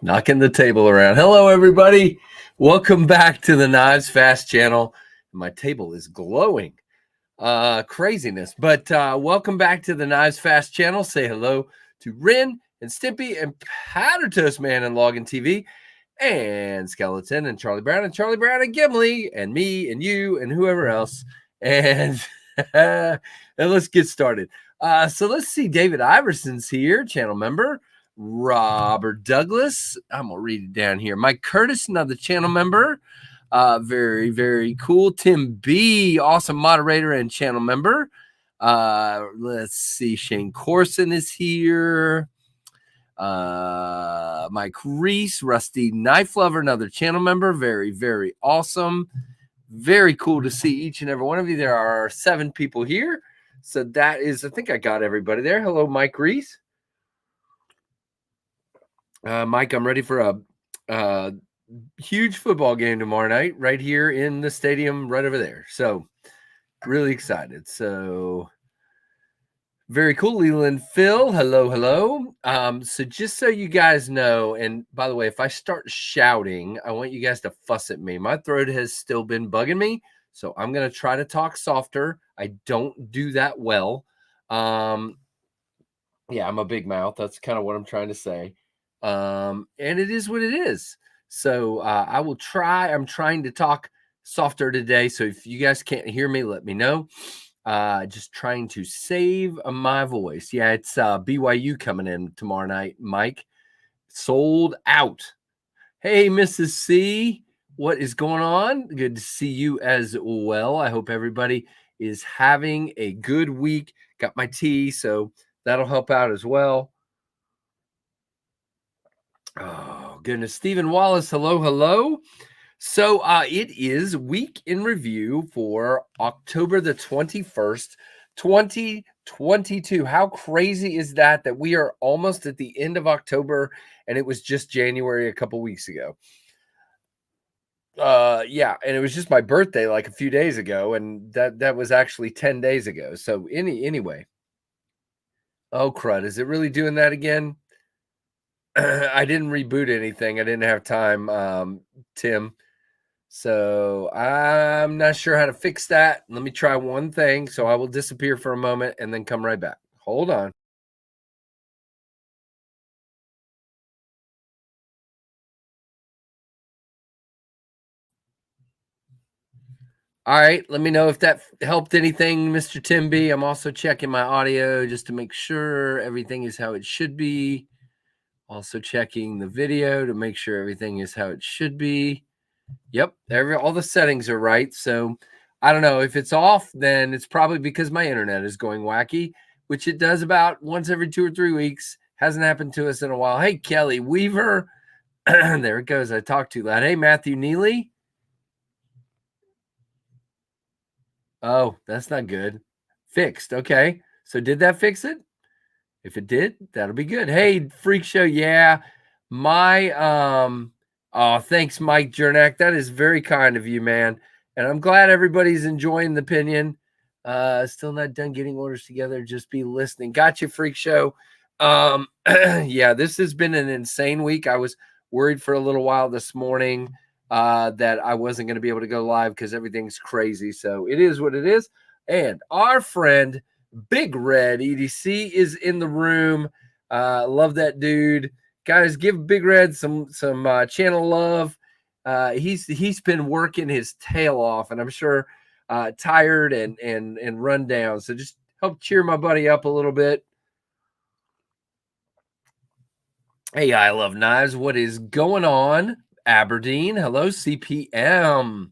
Knocking the table around. Hello, everybody. Welcome back to the KnivesFAST channel. My table is glowing. Craziness. But welcome back to the KnivesFAST channel. Say hello to Rin and Stimpy and Powder Toast Man and Login TV and Skeleton and Charlie Brown and Gimli and me and you and whoever else. And, and let's get started. So let's see. David Iverson's here, channel member. Robert Douglas, I'm gonna read it down here. Mike Curtis, another channel member. Very, very cool. Tim B, awesome moderator and channel member. Let's see. Shane Corson is here. Mike Reese, Rusty Knife Lover, another channel member. Very, very awesome. Very cool to see each and every one of you. There are 7 people here. So that is, I think I got everybody there. Hello, Mike Reese. Mike, I'm ready for a huge football game tomorrow night right here in the stadium right over there. So really excited. So very cool. Leland Phil, hello. So just so you guys know, and by the way, if I start shouting, I want you guys to fuss at me. My throat has still been bugging me, so I'm going to try to talk softer. I don't do that well. Yeah, I'm a big mouth. That's kind of what I'm trying to say. And it is what it is. So I will try. I'm trying to talk softer today. So if you guys can't hear me, let me know. Just trying to save my voice. Yeah, it's BYU coming in tomorrow night, Mike. Sold out. Hey, Mrs. C, what is going on? Good to see you as well. I hope everybody is having a good week. Got my tea, so that'll help out as well. Oh, goodness. Stephen Wallace, hello. So it is week in review for October the 21st, 2022. How crazy is that we are almost at the end of October and it was just January a couple weeks ago? Yeah, and it was just my birthday like a few days ago, and that was actually 10 days ago. So anyway. Oh, crud. Is it really doing that again? I didn't reboot anything. I didn't have time, Tim. So I'm not sure how to fix that. Let me try one thing. So I will disappear for a moment and then come right back. Hold on. All right. Let me know if that helped anything, Mr. Tim B. I'm also checking my audio just to make sure everything is how it should be. Also checking the video to make sure everything is how it should be. Yep, all the settings are right. So I don't know if it's off, then it's probably because my internet is going wacky, which it does about once every 2 or 3 weeks. Hasn't happened to us in a while. Hey, Kelly Weaver. There it goes. I talked too loud. Hey, Matthew Neely. Oh, that's not good. Fixed. Okay. So did that fix it? If it did, that'll be good. Hey, Freak Show. Yeah. My oh, thanks, Mike Jernak. That is very kind of you, man. And I'm glad everybody's enjoying the Pinion. Still not done getting orders together. Just be listening. Got you, Freak Show. Yeah, this has been an insane week. I was worried for a little while this morning that I wasn't going to be able to go live because everything's crazy. So it is what it is. And our friend Big Red EDC is in the room. Love that dude. Guys, give Big Red some channel love. He's been working his tail off, and I'm sure tired and run down. So just help cheer my buddy up a little bit. Hey, I love knives. What is going on, Aberdeen? Hello, CPM.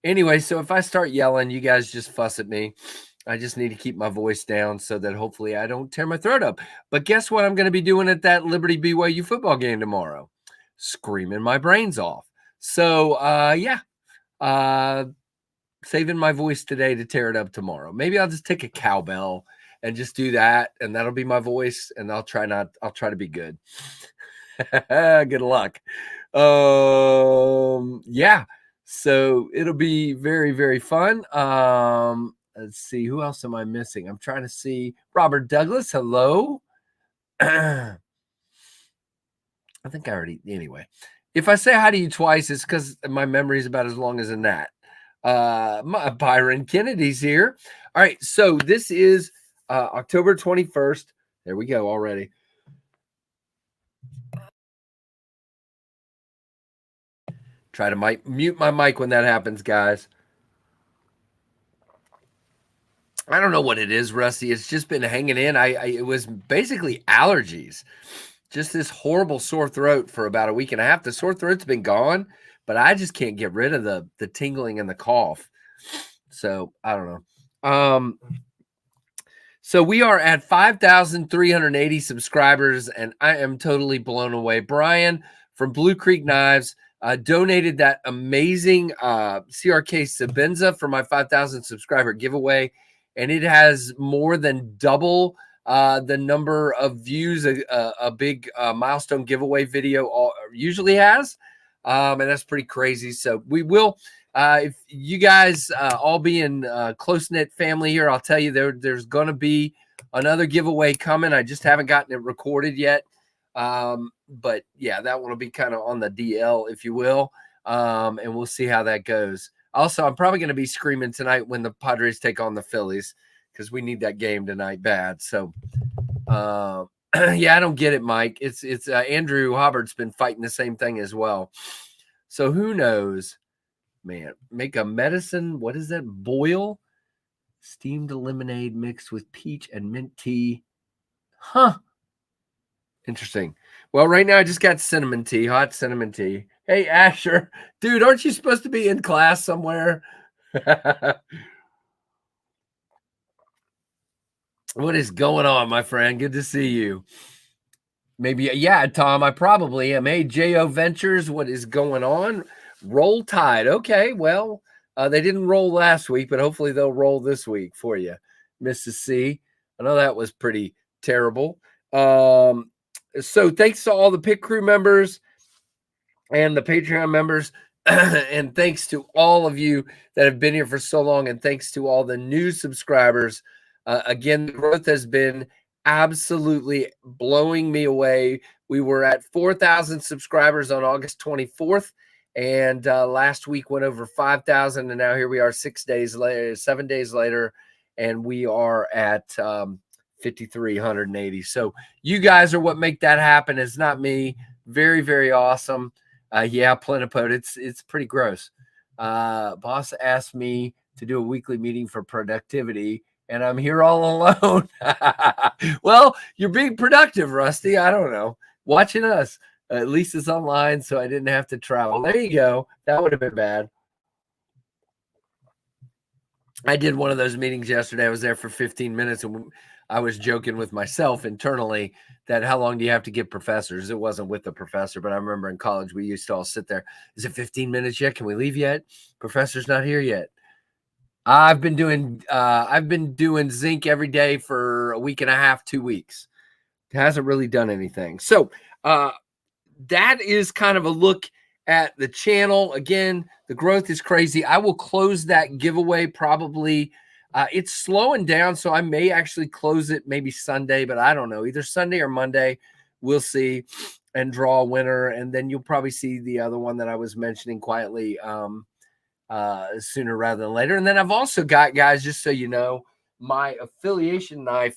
Anyway, so if I start yelling, you guys just fuss at me. I just need to keep my voice down so that hopefully I don't tear my throat up. But guess what I'm going to be doing at that Liberty BYU football game tomorrow? Screaming my brains off. So, yeah, saving my voice today to tear it up tomorrow. Maybe I'll just take a cowbell and just do that, and that'll be my voice, and I'll try to be good. Good luck. Yeah. So it'll be very, very fun. Let's see. Who else am I missing? I'm trying to see. Robert Douglas. Hello. I think I already, anyway. If I say hi to you twice, it's because my memory is about as long as a gnat. Byron Kennedy's here. All right, so this is October 21st. There we go already. Try to mute my mic when that happens, guys. I don't know what it is, Rusty. It's just been hanging in. It was basically allergies. Just this horrible sore throat for about a week and a half. The sore throat's been gone, but I just can't get rid of the tingling and the cough. So I don't know. So we are at 5,380 subscribers, and I am totally blown away. Brian from Blue Creek Knives donated that amazing CRK Sabenza for my 5,000 subscriber giveaway, and it has more than double the number of views a big milestone giveaway video usually has, and that's pretty crazy. So we will. If you guys all be in close-knit family here, I'll tell you there's going to be another giveaway coming. I just haven't gotten it recorded yet. But yeah, that one will be kind of on the DL, if you will. And we'll see how that goes. Also, I'm probably going to be screaming tonight when the Padres take on the Phillies because we need that game tonight bad. So, yeah, I don't get it, Mike. It's Andrew Hobbart's been fighting the same thing as well. So who knows? Man, make a medicine. What is that? Boil steamed lemonade mixed with peach and mint tea. Huh. Interesting. Well, right now I just got cinnamon tea, hot cinnamon tea. Hey, Asher. Dude, aren't you supposed to be in class somewhere? What is going on, my friend? Good to see you. Maybe, yeah, Tom, I probably am. Hey, J.O. Ventures, what is going on? Roll Tide. Okay, well, they didn't roll last week, but hopefully they'll roll this week for you, Mrs. C. I know that was pretty terrible. So thanks to all the pit crew members and the Patreon members, and thanks to all of you that have been here for so long, and thanks to all the new subscribers. Again, the growth has been absolutely blowing me away. We were at 4,000 subscribers on August 24th. And last week went over 5,000, and now here we are 7 days later, and we are at 5,380. So you guys are what make that happen. It's not me. Very, very awesome. Yeah, Plenipot. It's pretty gross. Boss asked me to do a weekly meeting for productivity, and I'm here all alone. Well, you're being productive, Rusty. I don't know. Watching us. At least it's online, so I didn't have to travel. There you go. That would have been bad. I did one of those meetings yesterday. I was there for 15 minutes, and I was joking with myself internally that how long do you have to give professors? It wasn't with the professor, but I remember in college we used to all sit there. Is it 15 minutes yet? Can we leave yet? Professor's not here yet. I've been doing zinc every day for a week and a half, 2 weeks. It hasn't really done anything. So, that is kind of a look at the channel. Again, the growth is crazy. I will close that giveaway probably. It's slowing down, so I may actually close it maybe Sunday, but I don't know. Either Sunday or Monday. We'll see, and draw a winner. And then you'll probably see the other one that I was mentioning quietly sooner rather than later. And then I've also got, guys, just so you know, my affiliation knife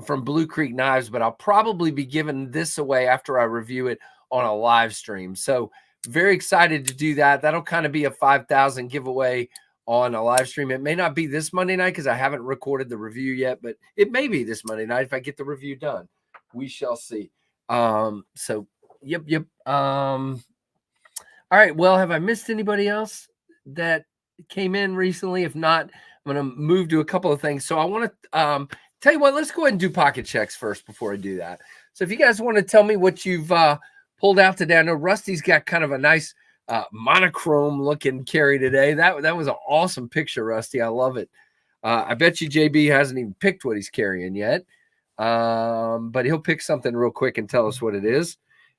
from Blue Creek Knives, but I'll probably be giving this away after I review it on a live stream. So very excited to do that. That'll kind of be a 5,000 giveaway on a live stream. It may not be this Monday night because I haven't recorded the review yet, but it may be this Monday night if I get the review done. We shall see. So yep. All right. Well, have I missed anybody else that came in recently? If not, I'm going to move to a couple of things. So I want to tell you what, let's go ahead and do pocket checks first before I do that. So if you guys want to tell me what you've pulled out today, I know Rusty's got kind of a nice monochrome looking carry today. That was an awesome picture, Rusty. I love it. I bet you JB hasn't even picked what he's carrying yet, but he'll pick something real quick and tell us what it is.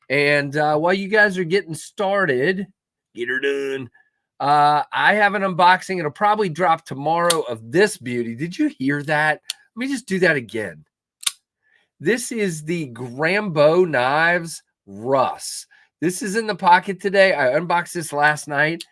And while you guys are getting started, get her done. I have an unboxing. It'll probably drop tomorrow of this beauty. Did you hear that? Let me just do that again. This is the Grambo Knives Russ. This is in the pocket today. I unboxed this last night.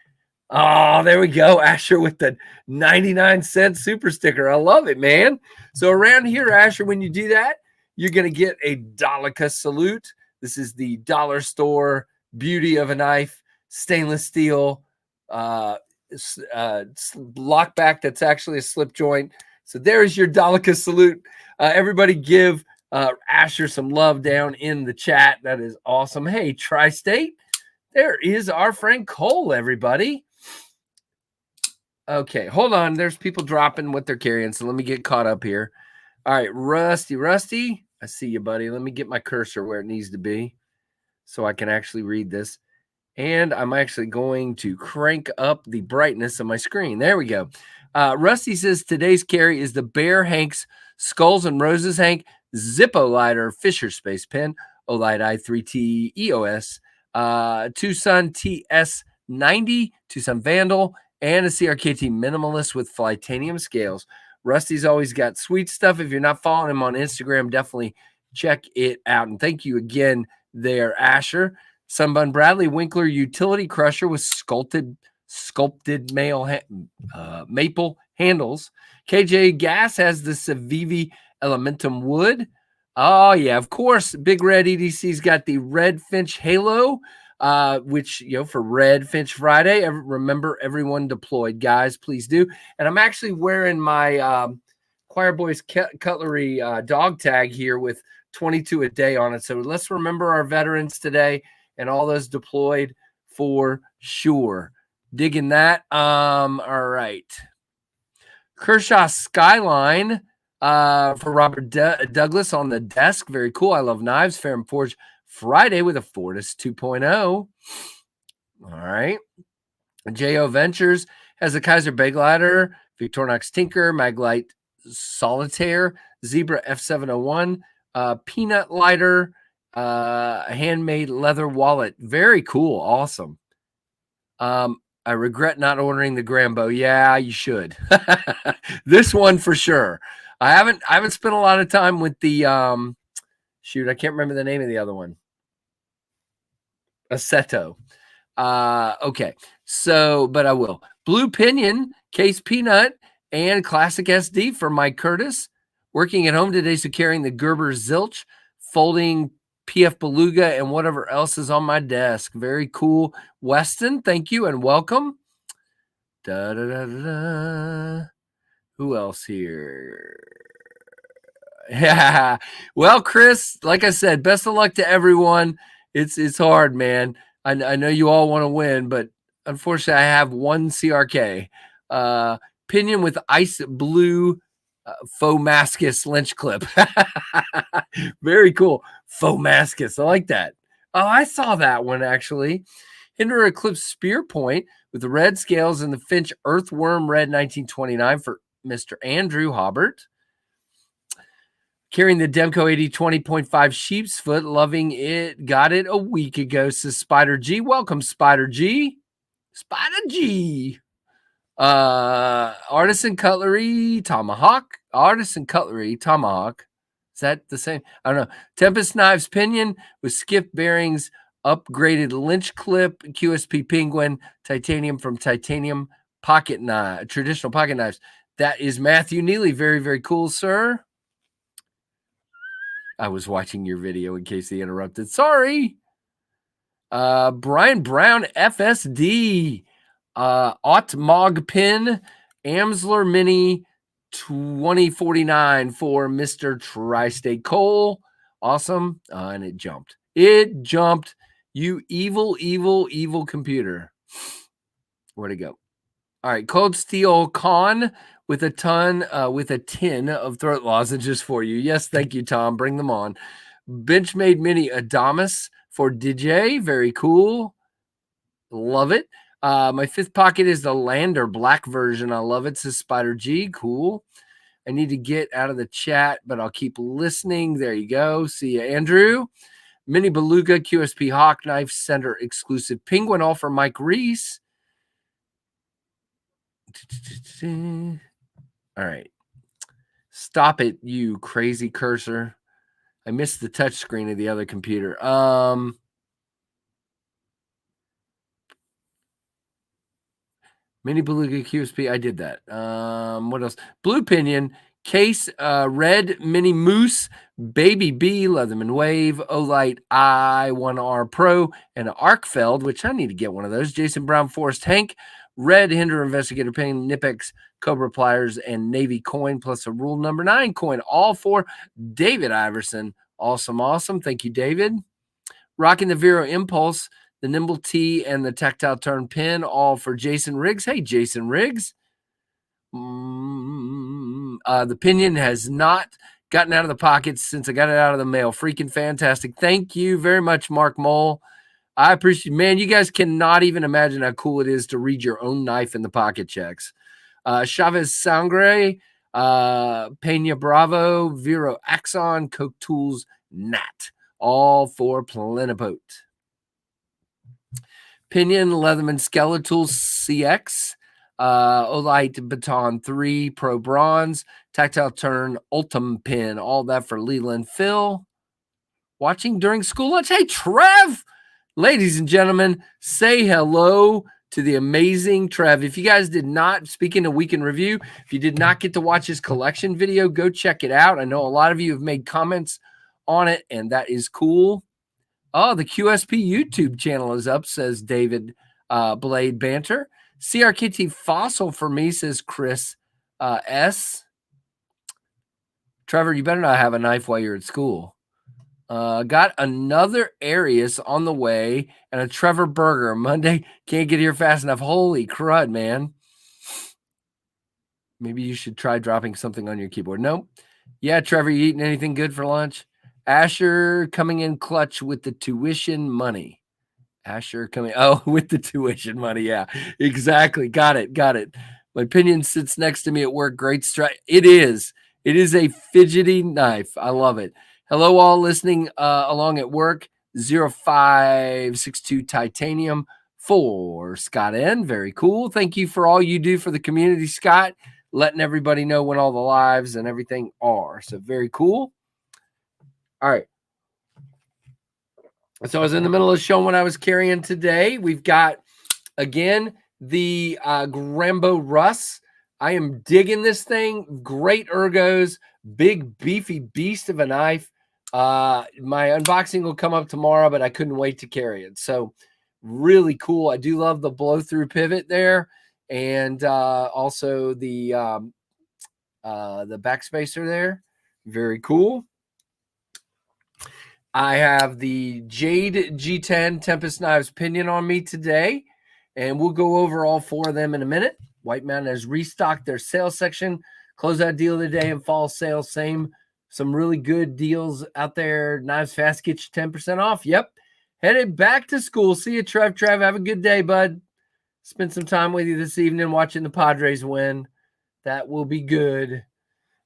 Oh, there we go. Asher with the 99-cent super sticker. I love it, man. So around here, Asher, when you do that, you're going to get a Dolica salute. This is the dollar store beauty of a knife, stainless steel, lock back that's actually a slip joint. So there's your Dolica salute. Everybody give Asher some love down in the chat. That is awesome. Hey, Tri-State, there is our friend Cole, everybody. Okay, hold on. There's people dropping what they're carrying, so let me get caught up here. All right, Rusty, I see you, buddy. Let me get my cursor where it needs to be so I can actually read this. And I'm actually going to crank up the brightness of my screen. There we go. Rusty says today's carry is the Bear Hank's Skulls and Roses Hank Zippo Lighter Fisher Space Pen, Olight i3T EOS, Tucson TS90, Tucson Vandal, and a CRKT Minimalist with Flytanium scales. Rusty's always got sweet stuff. If you're not following him on Instagram, definitely check it out. And thank you again there, Asher. Sunbun Bradley Winkler Utility Crusher with sculpted maple handles. KJ Gas has the Civivi Elementum wood. Oh, yeah, of course. Big Red EDC's got the Red Finch Halo, which, you know, for Red Finch Friday. Remember, everyone deployed, guys. Please do. And I'm actually wearing my Choir Boys Cutlery dog tag here with 22 a day on it. So let's remember our veterans today and all those deployed for sure. Digging that. All right. Kershaw Skyline for Robert Douglas on the desk. Very cool. I love knives. Fair and Forge Friday with a Fortis 2.0. All right. JO Ventures has a Kaiser Baglighter, Victorinox Tinker, Maglite Solitaire, Zebra F701, Peanut Lighter, handmade leather wallet. Very cool. Awesome. I regret not ordering the Grambo. Yeah, you should. This one for sure. I haven't spent a lot of time with the shoot, I can't remember the name of the other one. Aceto. Okay. So, but I will. Blue Pinion, Case Peanut, and Classic SD for Mike Curtis. Working at home today, so carrying the Gerber Zilch, folding PF Beluga, and whatever else is on my desk. Very cool. Weston, thank you and welcome. Da, da, da, da, da. Who else here? Yeah. Well, Chris, like I said, best of luck to everyone. It's hard, man. I know you all want to win, but unfortunately, I have one CRK. Pinion with ice blue faux mascus lynch clip. Very cool. Faux mascus. I like that. Oh, I saw that one actually. Hinder Eclipse Spear Point with the red scales and the Finch Earthworm Red 1929 for Mr. Andrew Hobbert. Carrying the Demco 80 20.5 sheep's foot, loving it. Got it a week ago, says Spider G. Welcome, Spider G. Spider G. Artisan Cutlery Tomahawk. Artisan Cutlery Tomahawk. Is that the same? I don't know. Tempest Knives Pinion with skip bearings, upgraded lynch clip, QSP Penguin, titanium from Titanium pocket knife, traditional pocket knives. That is Matthew Neely. Very, very cool, sir. I was watching your video in case they interrupted. Sorry. Brian Brown FSD. Otmog Pin. Amsler Mini 2049 for Mr. Tri-State Cole. Awesome. And it jumped. It jumped. You evil, evil, evil computer. Where'd it go? All right. Cold Steel Con with a tin of throat lozenges for you. Yes, thank you, Tom. Bring them on. Benchmade Mini Adamas for DJ. Very cool. Love it. My fifth pocket is the Lander black version. I love it. Says Spider G. Cool. I need to get out of the chat, but I'll keep listening. There you go. See you, Andrew. Mini Beluga QSP Hawk Knife Center exclusive Penguin, all for Mike Reese. All right. Stop it, you crazy cursor. I missed the touch screen of the other computer. Mini Beluga QSP. I did that. What else? Blue Pinion, Case, Red Mini Moose, Baby B, Leatherman Wave, Olight I1R Pro, and an Arkfeld, which I need to get one of those. Jason Brown, Forrest Hank, Red Hinder Investigator Pain, Nipex, Cobra Pliers, and Navy Coin, plus a Rule Number 9 coin, all for David Iverson. Awesome, awesome. Thank you, David. Rocking the Vero Impulse, the Nimble T, and the Tactile Turn Pin, all for Jason Riggs. Hey, Jason Riggs. The Pinion has not gotten out of the pockets since I got it out of the mail. Freaking fantastic. Thank you very much, Mark Mole. I appreciate, man, you guys cannot even imagine how cool it is to read your own knife in the pocket checks. Chavez Sangre, Pena Bravo, Vero Axon, Coke Tools, Nat, all for Plenipote. Pinion, Leatherman Skeletal CX, Olight Baton 3, Pro Bronze, Tactile Turn, Ultim Pin, all that for Leland Phil. Watching during school lunch. Hey, Trev! Ladies and gentlemen, say hello to the amazing Trev. If you guys did not, speaking of Week in Review, if you did not get to watch his collection video, go check it out. I know a lot of you have made comments on it, and that is cool. Oh, the QSP YouTube channel is up, says David Blade Banter. CRKT Fossil for me, says Chris S. Trevor, you better not have a knife while you're at school. Got another Arius on the way and a Trevor Burger. Monday, can't get here fast enough. Holy crud, man. Maybe you should try dropping something on your keyboard. Nope. Yeah, Trevor, you eating anything good for lunch? Asher coming in clutch with the tuition money. Asher coming, with the tuition money. Yeah, exactly. Got it. My Pinion sits next to me at work. Great strike. It is a fidgety knife. I love it. Hello, all listening along at work. 0562 Titanium for Scott N. Very cool. Thank you for all you do for the community, Scott. Letting everybody know when all the lives and everything are. So very cool. All right. So I was in the middle of showing what I was carrying today. We've got, again, the Grambo Russ. I am digging this thing. Great ergos. Big, beefy beast of a knife. My unboxing will come up tomorrow, but I couldn't wait to carry it. So really cool. I do love the blow-through pivot there. And also the backspacer there. Very cool. I have the Jade G10 Tempest Knives Pinion on me today, and we'll go over all four of them in a minute. White Mountain has restocked their sales section. Closeout deal of the day and fall sale. Some really good deals out there. KnivesFAST get you 10% off. Yep. Headed back to school. See you, Trev. Have a good day, bud. Spend some time with you this evening watching the Padres win. That will be good.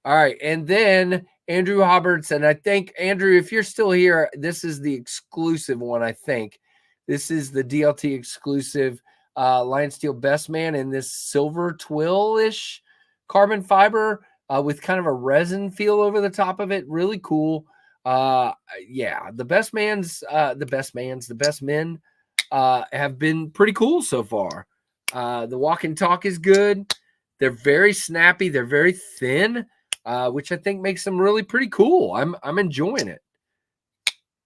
All right. And then Andrew Roberts, and I think, Andrew, if you're still here, this is the exclusive one, I think. This is the DLT exclusive Lion Steel Best Man in this silver twill-ish carbon fiber with kind of a resin feel over the top of it. Really cool. Yeah, the best men have been pretty cool so far. The walk and talk is good. They're very snappy. They're very thin. Which I think makes them really pretty cool. I'm enjoying it.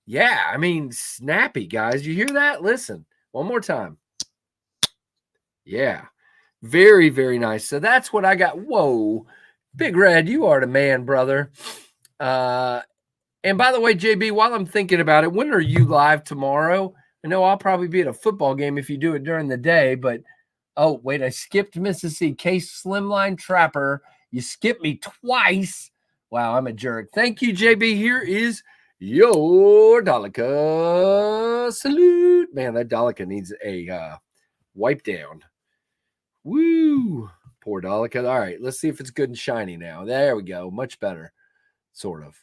Yeah, I mean, snappy, guys. You hear that? Listen, one more time. Yeah, very, very nice. So that's what I got. Whoa, Big Red, you are the man, brother. And by the way, JB, while I'm thinking about it, when are you live tomorrow? I know I'll probably be at a football game if you do it during the day, but oh, wait, I skipped Mississippi. Case Slimline Trapper. You skipped me twice. Wow, I'm a jerk. Thank you, JB. Here is your Dolica salute. Man, that Dolica needs a wipe down. Woo. Poor Dolica. All right, let's see if it's good and shiny now. There we go. Much better, sort of.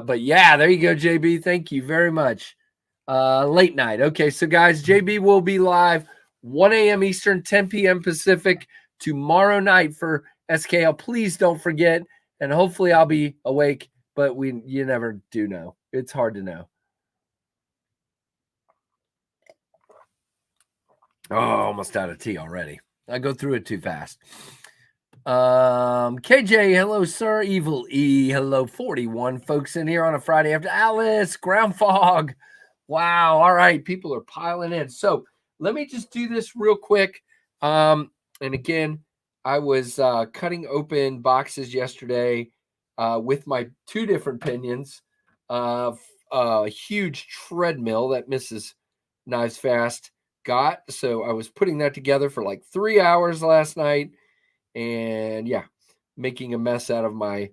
But yeah, there you go, JB. Thank you very much. Late night. Okay, so guys, JB will be live 1 a.m. Eastern, 10 p.m. Pacific tomorrow night for SKL. Please don't forget, and hopefully I'll be awake, but you never do know. It's hard to know. Oh, almost out of tea already. I go through it too fast. KJ, hello, sir. Evil E, hello. 41 folks in here on a Friday after. Alice, ground fog. Wow. All right. People are piling in. So let me just do this real quick. And again, I was cutting open boxes yesterday with my 2 different pinions. A huge treadmill that Mrs. KnivesFAST got. So I was putting that together for like 3 hours last night. And yeah, making a mess out of my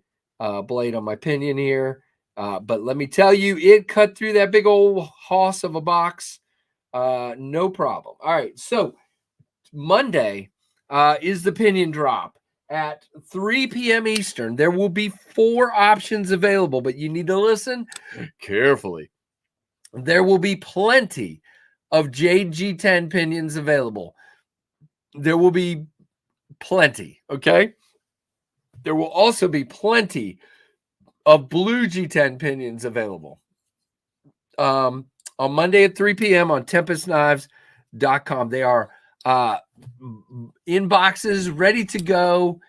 blade on my pinion here. But let me tell you, it cut through that big old hoss of a box. No problem. All right. So Monday is the pinion drop at 3 p.m. Eastern. There will be 4 options available, but you need to listen carefully. There will be plenty of JG10 pinions available. There will be plenty, okay? There will also be plenty of blue G10 pinions available. On Monday at 3 p.m. on TempestKnives.com. They are in boxes, ready to go.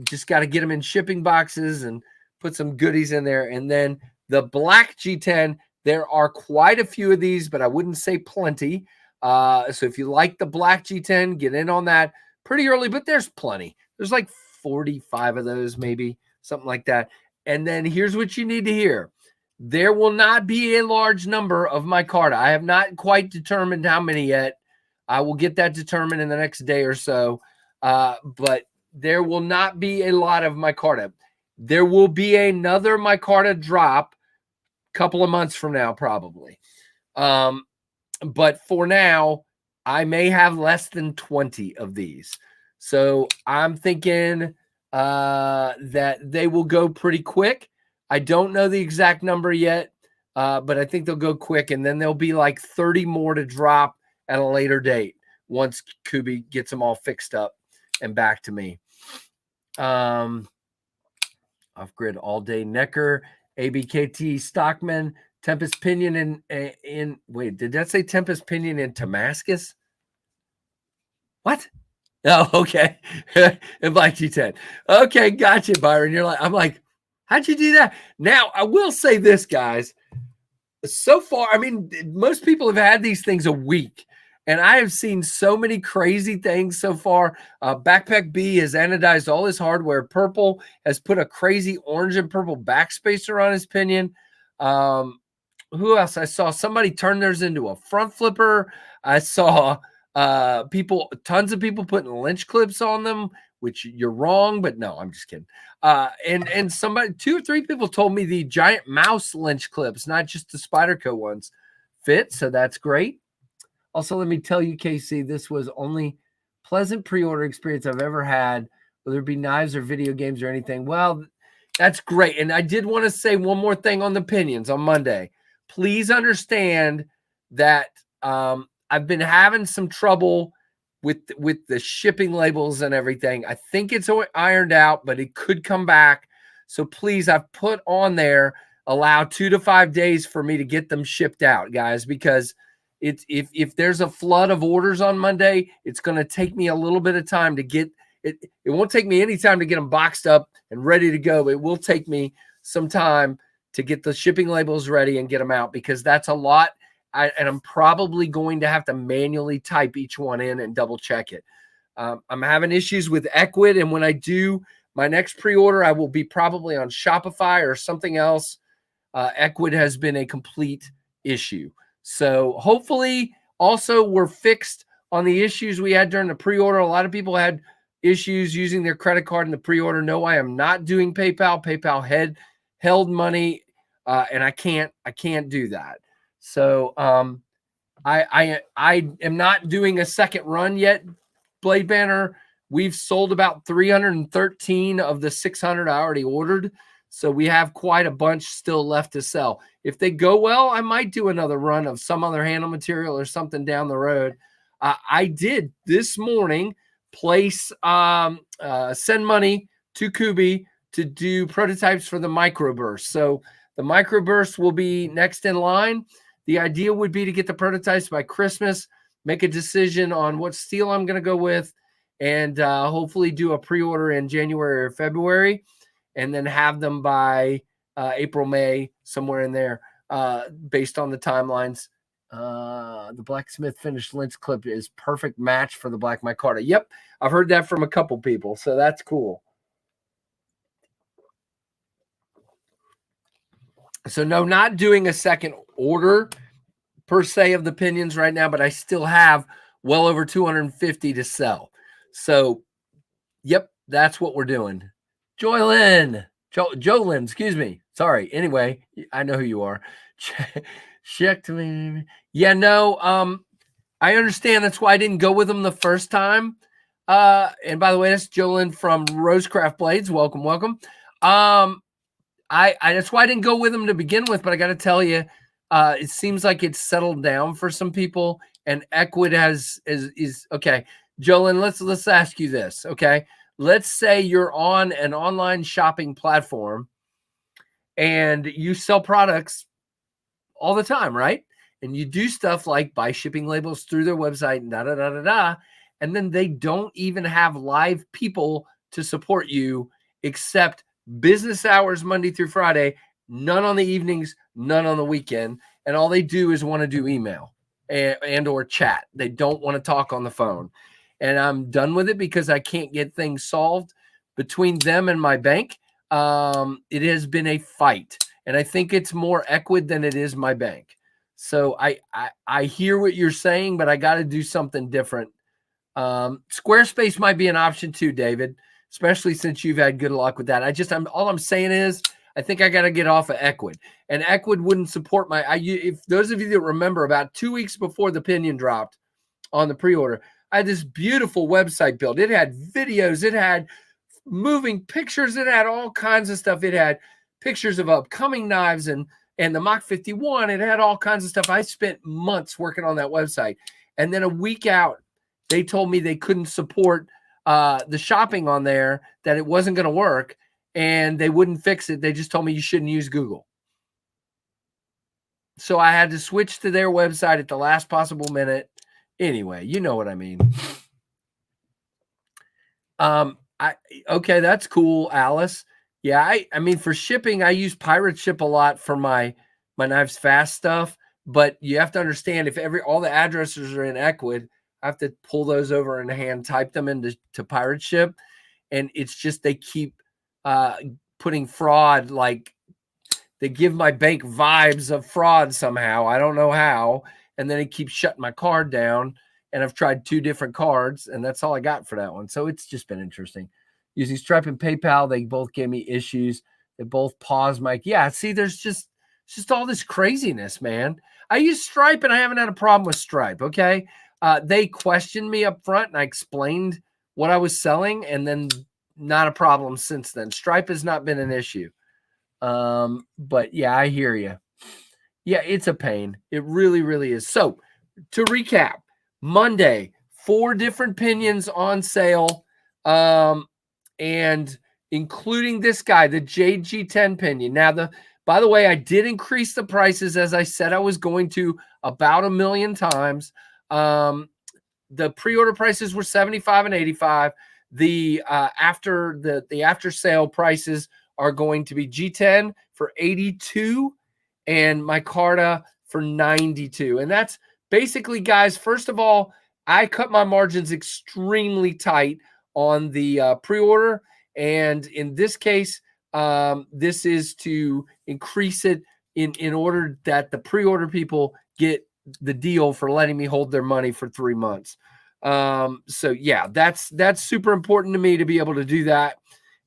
Just got to get them in shipping boxes and put some goodies in there. And then the black G10, there are quite a few of these, but I wouldn't say plenty. So if you like the black G10, get in on that pretty early, but there's plenty. There's like 45 of those, maybe something like that. And then here's what you need to hear. There will not be a large number of micarta. I have not quite determined how many yet. I will get that determined in the next day or so. But there will not be a lot of micarta. There will be another micarta drop a couple of months from now, probably. But for now, I may have less than 20 of these. So I'm thinking that they will go pretty quick. I don't know the exact number yet, but I think they'll go quick. And then there'll be like 30 more to drop at a later date once Kubi gets them all fixed up and back to me. Off grid all day Necker, ABKT Stockman, Tempest Pinion in wait, did that say Tempest Pinion in Damascus? What? Oh, okay. And Black G10. Okay, gotcha, Byron. I'm like, how'd you do that? Now, I will say this, guys. So far, I mean, most people have had these things a week, and I have seen so many crazy things so far. Backpack B has anodized all his hardware. Purple has put a crazy orange and purple backspacer on his pinion. Who else? I saw somebody turn theirs into a front flipper. I saw tons of people putting lynch clips on them, which you're wrong, but no, I'm just kidding. And somebody, 2 or 3 people told me the giant mouse lynch clips, not just the Spyderco ones, fit. So that's great. Also, let me tell you, KC, this was only pleasant pre-order experience I've ever had, whether it be knives or video games or anything. Well, that's great. And I did want to say one more thing on the pinions on Monday. Please understand that I've been having some trouble with the shipping labels and everything. I think it's ironed out, but it could come back. So please, I've put on there, allow 2 to 5 days for me to get them shipped out, guys, because it's if there's a flood of orders on Monday, it's going to take me a little bit of time to get it. It won't take me any time to get them boxed up and ready to go. It will take me some time to get the shipping labels ready and get them out, because that's a lot. And I'm probably going to have to manually type each one in and double check it. I'm having issues with Equid, and when I do my next pre-order, I will be probably on Shopify or something else. Equid has been a complete issue. So hopefully also we're fixed on the issues we had during the pre-order. A lot of people had issues using their credit card in the pre-order. No, I am not doing PayPal. PayPal held money, and I can't do that. So I am not doing a second run yet, Blade Banner. We've sold about 313 of the 600 I already ordered. So we have quite a bunch still left to sell. If they go well, I might do another run of some other handle material or something down the road. I did this morning place send money to Kubi to do prototypes for the microburst. So the microburst will be next in line. The idea would be to get the prototypes by Christmas, make a decision on what steel I'm going to go with, and hopefully do a pre-order in January or February, and then have them by April, May, somewhere in there, based on the timelines. The blacksmith finished lynx clip is perfect match for the black micarta. Yep, I've heard that from a couple people, so that's cool. So no, not doing a second order per se of the pinions right now, but I still have well over 250 to sell. So, yep, that's what we're doing. Joylyn, Jolyn, excuse me. Sorry. Anyway, I know who you are. Check to me. Yeah, no. I understand. That's why I didn't go with them the first time. And by the way, that's Jolyn from Rosecraft Blades. Welcome, welcome. I that's why I didn't go with them to begin with, but I got to tell you, it seems like it's settled down for some people, and Equid is okay. Jolyn, let's ask you this, okay? Let's say you're on an online shopping platform and you sell products all the time, right? And you do stuff like buy shipping labels through their website and da-da-da-da-da, and then they don't even have live people to support you except business hours Monday through Friday, none on the evenings, none on the weekend, and all they do is want to do email and or chat. They don't want to talk on the phone. And I'm done with it because I can't get things solved between them and my bank. It has been a fight, and I think it's more Equid than it is my bank. So I hear what you're saying, but I got to do something different. Squarespace might be an option too, David, especially since you've had good luck with that. All I'm saying is I think I got to get off of Equid, and Equid wouldn't support if those of you that remember, about 2 weeks before the Pinion dropped on the pre-order, I had this beautiful website built. It had videos, it had moving pictures, it had all kinds of stuff. It had pictures of upcoming knives and the Mach 51. It had all kinds of stuff. I spent months working on that website, and then a week out, they told me they couldn't support the shopping on there, that it wasn't going to work, and they wouldn't fix it. They just told me you shouldn't use Google. So I had to switch to their website at the last possible minute. Anyway, you know what I mean. Okay, that's cool, Alice. Yeah, I mean, for shipping, I use Pirate Ship a lot for my KnivesFAST stuff, but you have to understand, if all the addresses are in Equid, I have to pull those over and hand type them into Pirate Ship, and it's just they keep putting fraud, like they give my bank vibes of fraud somehow. I don't know how, and then it keeps shutting my card down. And I've tried 2 different cards, and that's all I got for that one. So it's just been interesting. Using Stripe and PayPal, they both gave me issues. They both paused my. Yeah, see, there's just all this craziness, man. I use Stripe, and I haven't had a problem with Stripe, okay? They questioned me up front, and I explained what I was selling, and then not a problem since then. Stripe has not been an issue. But, yeah, I hear you. Yeah, it's a pain. It really, really is. So, to recap, Monday, 4 different pinions on sale, and including this guy, the JG10 pinion. Now, by the way, I did increase the prices, as I said I was going to, about 1 million times. The pre-order prices were $75 and $85. The after sale prices are going to be G10 for $82 and micarta for $92, and that's basically, guys, first of all, I cut my margins extremely tight on the pre-order. And in this case, this is to increase it in order that the pre-order people get the deal for letting me hold their money for 3 months. So, yeah, that's super important to me to be able to do that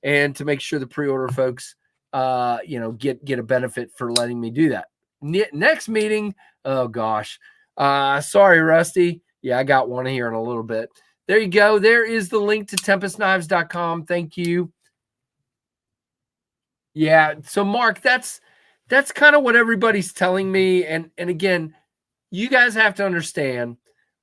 and to make sure the pre-order folks, get a benefit for letting me do that. Next meeting, oh, gosh. Sorry, Rusty. Yeah, I got one here in a little bit. There you go. There is the link to TempestKnives.com. Thank you. Yeah. So, Mark, that's kind of what everybody's telling me. And again, you guys have to understand.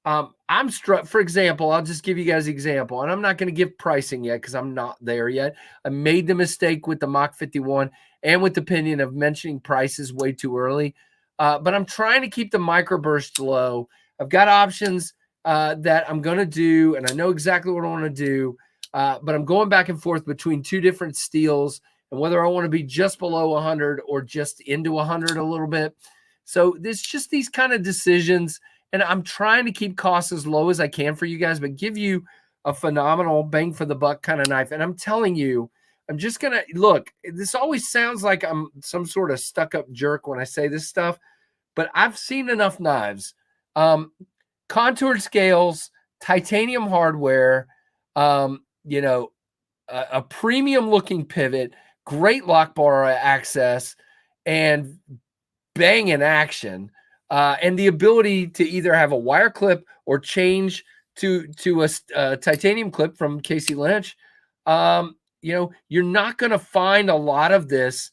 I'm struck. For example, I'll just give you guys an example, and I'm not going to give pricing yet because I'm not there yet. I made the mistake with the Mach 51 and with the Pinion of mentioning prices way too early. But I'm trying to keep the microburst low. I've got options that I'm going to do, and I know exactly what I want to do, but I'm going back and forth between two different steels and whether I want to be just below 100 or just into 100 a little bit. So there's just these kind of decisions, and I'm trying to keep costs as low as I can for you guys, but give you a phenomenal bang for the buck kind of knife. And I'm telling you, I'm just going to look, this always sounds like I'm some sort of stuck up jerk when I say this stuff, but I've seen enough knives. Contoured scales, titanium hardware, you know, a premium looking pivot, great lock bar access, and bang in action, and the ability to either have a wire clip or change to a titanium clip from Casey Lynch. You know, you're not going to find a lot of this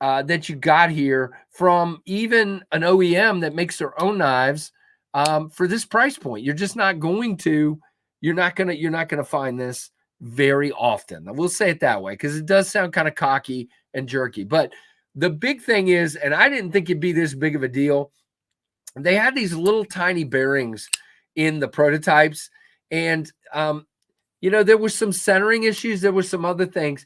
that you got here from even an OEM that makes their own knives for this price point. You're just not going to. You're not gonna find this very often. I will say it that way because it does sound kind of cocky and jerky. But the big thing is, and I didn't think it'd be this big of a deal. They had these little tiny bearings in the prototypes, and you know, there was some centering issues. There were some other things.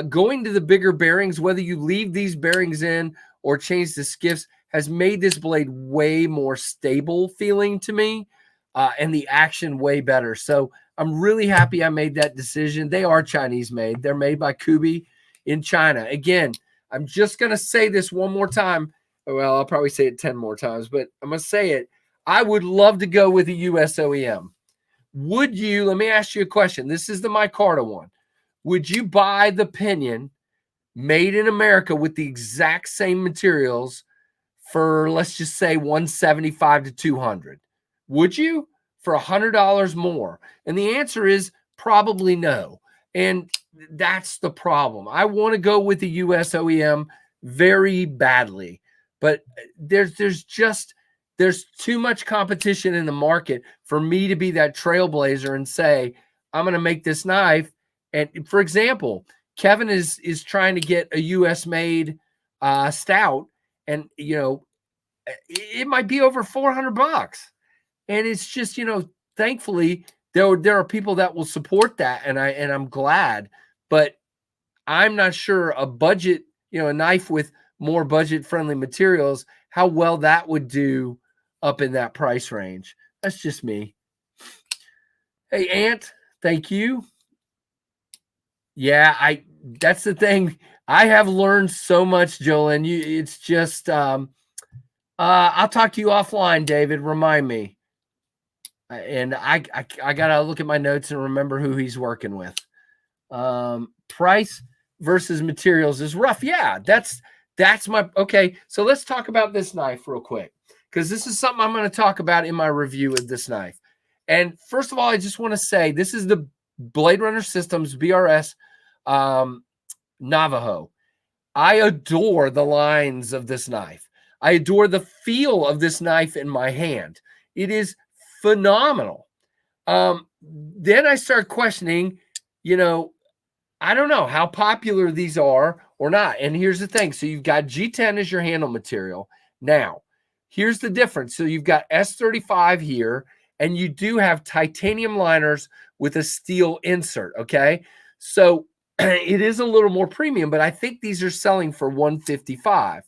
Going to the bigger bearings, whether you leave these bearings in or change the skiffs, has made this blade way more stable feeling to me, and the action way better. So I'm really happy I made that decision. They are Chinese made. They're made by Kubi in China. Again, I'm just going to say this one more time. Well, I'll probably say it 10 more times, but I'm going to say it. I would love to go with a US OEM. Would you, let me ask you a question. This is the micarta one. Would you buy the Pinion made in America with the exact same materials for, let's just say, 175 to 200? Would you, for $100 more? And the answer is probably no. And that's the problem. I want to go with the US OEM very badly, but there's too much competition in the market for me to be that trailblazer and say, I'm going to make this knife. And for example, Kevin is trying to get a US made stout, and you know, it might be over $400. And it's just, you know, thankfully there are people that will support that, and I'm glad, but I'm not sure a budget, you know, a knife with more budget friendly materials, how well that would do up in that price range. That's just me. Hey, Ant, thank you. Yeah, that's the thing. I have learned so much, Jolyn. It's just I'll talk to you offline, David. Remind me. And I gotta look at my notes and remember who he's working with. Price versus materials is rough. Yeah, that's my okay. So let's talk about this knife real quick, because this is something I'm going to talk about in my review of this knife. And first of all, I just want to say this is the Blade Runner Systems BRS Navajo. I adore the lines of this knife. I adore the feel of this knife in my hand. It is phenomenal. Then I start questioning, you know, I don't know how popular these are or not. And here's the thing. So you've got G10 as your handle material. Now, here's the difference. So you've got S35 here, and you do have titanium liners with a steel insert, okay? So it is a little more premium, but I think these are selling for $155.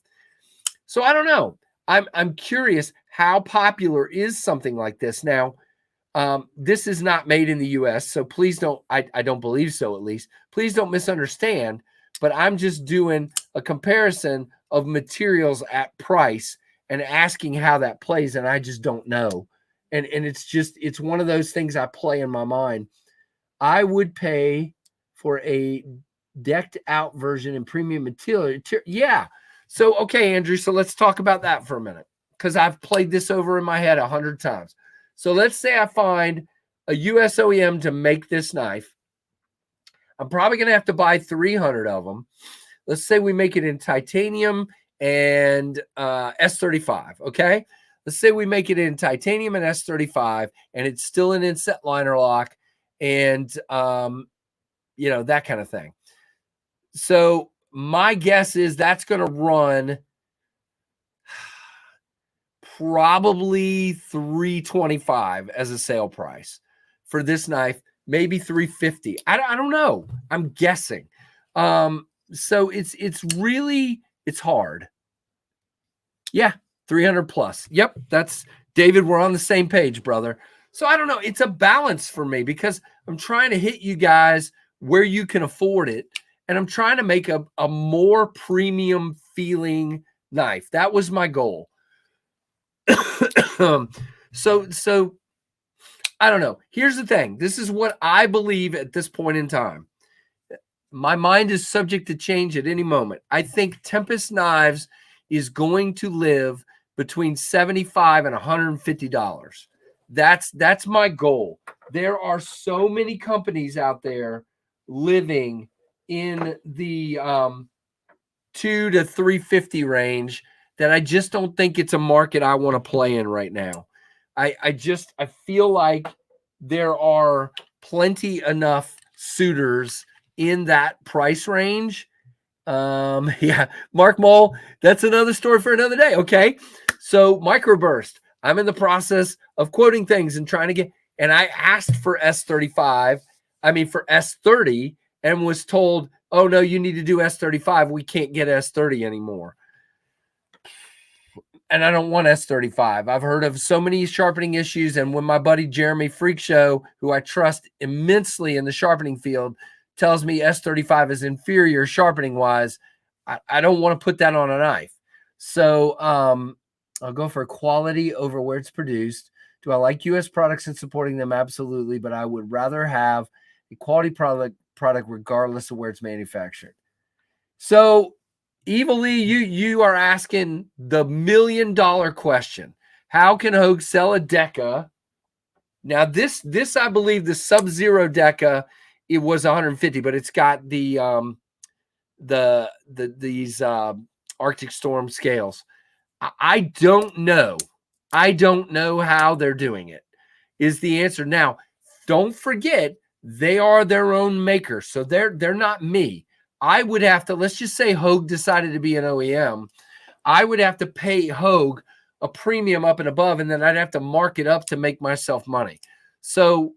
So I don't know. I'm curious, how popular is something like this? Now, this is not made in the US, so please don't, I don't believe so, at least. Please don't misunderstand, but I'm just doing a comparison of materials at price and asking how that plays, and I just don't know. And it's one of those things I play in my mind. I would pay for a decked out version in premium material. Yeah. So, okay, Andrew, so let's talk about that for a minute, because I've played this over in my head 100 times. So let's say I find a US OEM to make this knife. I'm probably going to have to buy 300 of them. Let's say we make it in titanium and S35, okay? Let's say we make it in titanium and S35, and it's still an inset liner lock and, you know, that kind of thing. So my guess is that's going to run probably $325 as a sale price for this knife, maybe $350. I don't know. I'm guessing. So it's hard. Yeah, 300 plus. Yep, that's David. We're on the same page, brother. So I don't know. It's a balance for me because I'm trying to hit you guys where you can afford it, and I'm trying to make a more premium feeling knife. That was my goal. So I don't know. Here's the thing. This is what I believe at this point in time. My mind is subject to change at any moment. I think Tempest Knives is going to live between $75 and $150. That's my goal. There are so many companies out there living in the $2 to $350 range that I just don't think it's a market I want to play in right now. I feel like there are plenty enough suitors in that price range. Yeah, Mark Mole, that's another story for another day. Okay. So microburst, I'm in the process of quoting things and trying to get, and I asked for S35, for S30, and was told, oh no, you need to do S35. We can't get S30 anymore. And I don't want S35. I've heard of so many sharpening issues. And when my buddy Jeremy Freakshow, who I trust immensely in the sharpening field, tells me S35 is inferior sharpening wise, I don't want to put that on a knife. So I'll go for quality over where it's produced. Do I like U.S. products and supporting them? Absolutely. But I would rather have a quality product regardless of where it's manufactured. So Evil Lee, you are asking the $1 million question. How can Hogue sell a Deca? Now this I believe the Sub-Zero Deca, it was 150, but it's got these Arctic Storm scales. I don't know. I don't know how they're doing it, is the answer. Now, don't forget, they are their own maker, so they're not me. I would have to, let's just say Hogue decided to be an OEM. I would have to pay Hogue a premium up and above, and then I'd have to mark it up to make myself money. So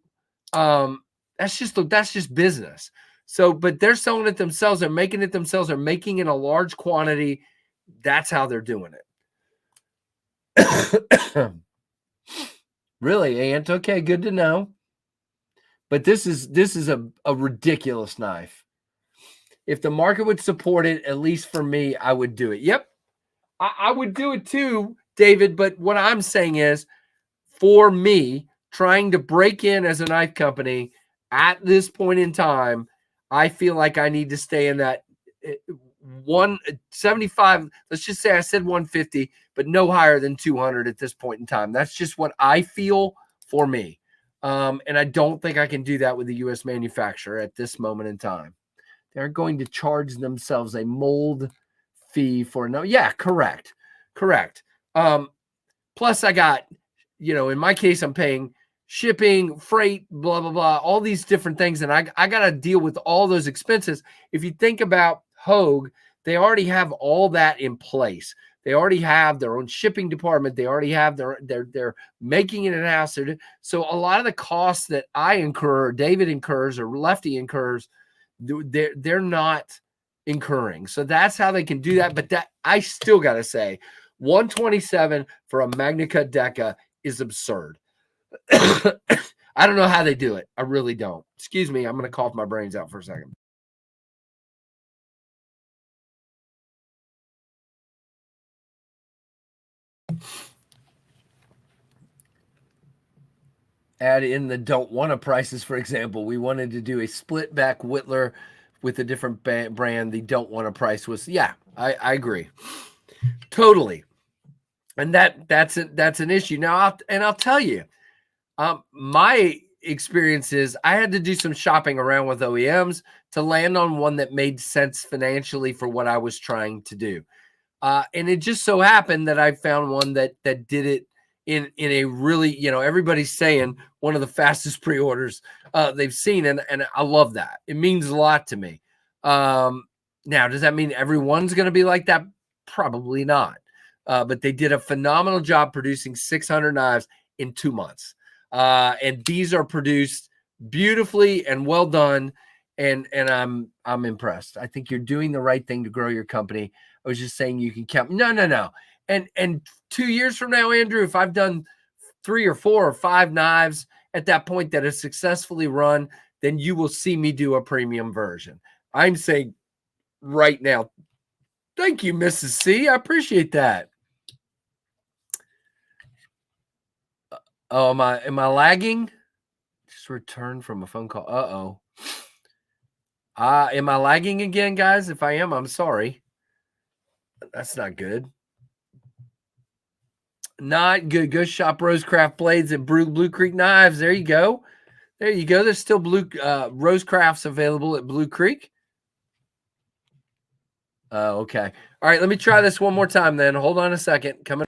that's just business. So, but they're selling it themselves. They're making it themselves. They're making in a large quantity. That's how they're doing it. Really, Ant? Okay, good to know. But this is a ridiculous knife. If the market would support it, at least for me, I would do it. Yep, I would do it too, David. But what I'm saying is, for me, trying to break in as a knife company at this point in time, I feel like I need to stay in that 175. Let's just say I said 150, but no higher than 200 at this point in time. That's just what I feel for me. And I don't think I can do that with the U.S. manufacturer at this moment in time. They're going to charge themselves a mold fee for no. Yeah, correct. Plus I got, in my case, I'm paying shipping, freight, blah, blah, blah, all these different things. And I got to deal with all those expenses. If you think about Hogue, they already have all that in place. They already have their own shipping department. They already have they're making it in-house. So a lot of the costs that I incur, David incurs, or Lefty incurs, they're not incurring. So that's how they can do that. But that, I still got to say, 127 for a MagnaCut Deca is absurd. I don't know how they do it. I really don't. Excuse me. I'm going to cough my brains out for a second. Add in the don't want to prices, for example. We wanted to do a split back Whittler with a different brand. The don't want to price was, yeah, I agree. Totally. And that's an issue. Now, I'll tell you, my experience is I had to do some shopping around with OEMs to land on one that made sense financially for what I was trying to do. And it just so happened that I found one that did it in a really, everybody's saying one of the fastest pre-orders they've seen. And I love that. It means a lot to me. Now, does that mean everyone's going to be like that? Probably not. but they did a phenomenal job producing 600 knives in 2 months. And these are produced beautifully and well done. And I'm impressed. I think you're doing the right thing to grow your company. I was just saying you can count. No. And 2 years from now, Andrew, if I've done 3 or 4 or 5 knives at that point that is successfully run, then you will see me do a premium version. I'm saying right now, thank you, Mrs. C. I appreciate that. Oh, am I lagging? Just returned from a phone call. Uh-oh. Am I lagging again, guys? If I am, I'm sorry. That's not good. Not good. Go shop Rosecraft blades at Blue Creek Knives. There you go. There you go. There's still Rosecrafts available at Blue Creek. Okay. All right. Let me try this one more time then. Hold on a second. Coming.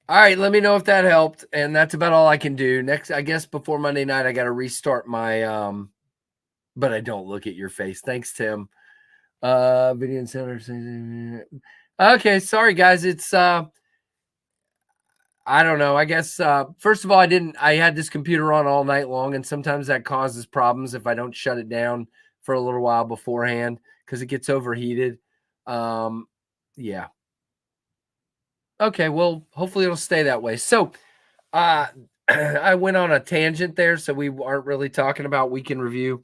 All right. Let me know if that helped. And that's about all I can do. Next, I guess before Monday night, I got to restart my, but I don't look at your face. Thanks, Tim. Video center. Okay. Sorry, guys. It's, I don't know. I guess, first of all, I had this computer on all night long, and sometimes that causes problems if I don't shut it down for a little while beforehand because it gets overheated. Yeah. Okay. Well, hopefully it'll stay that way. So, I went on a tangent there, so we aren't really talking about weekend review.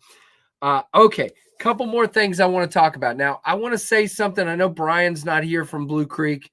Okay. Couple more things I want to talk about. Now, I want to say something. I know Brian's not here from Blue Creek.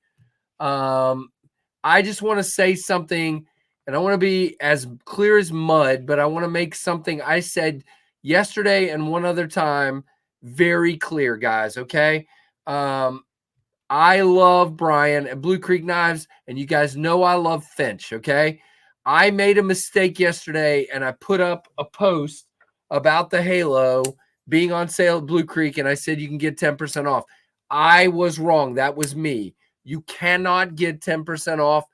I just want to say something, and I want to be as clear as mud, but I want to make something I said yesterday and one other time very clear, guys. Okay. I love Brian at Blue Creek Knives, and you guys know I love Finch. Okay. I made a mistake yesterday, and I put up a post about the Halo being on sale at Blue Creek, and I said you can get 10% off. I was wrong. That was me. You cannot get 10% off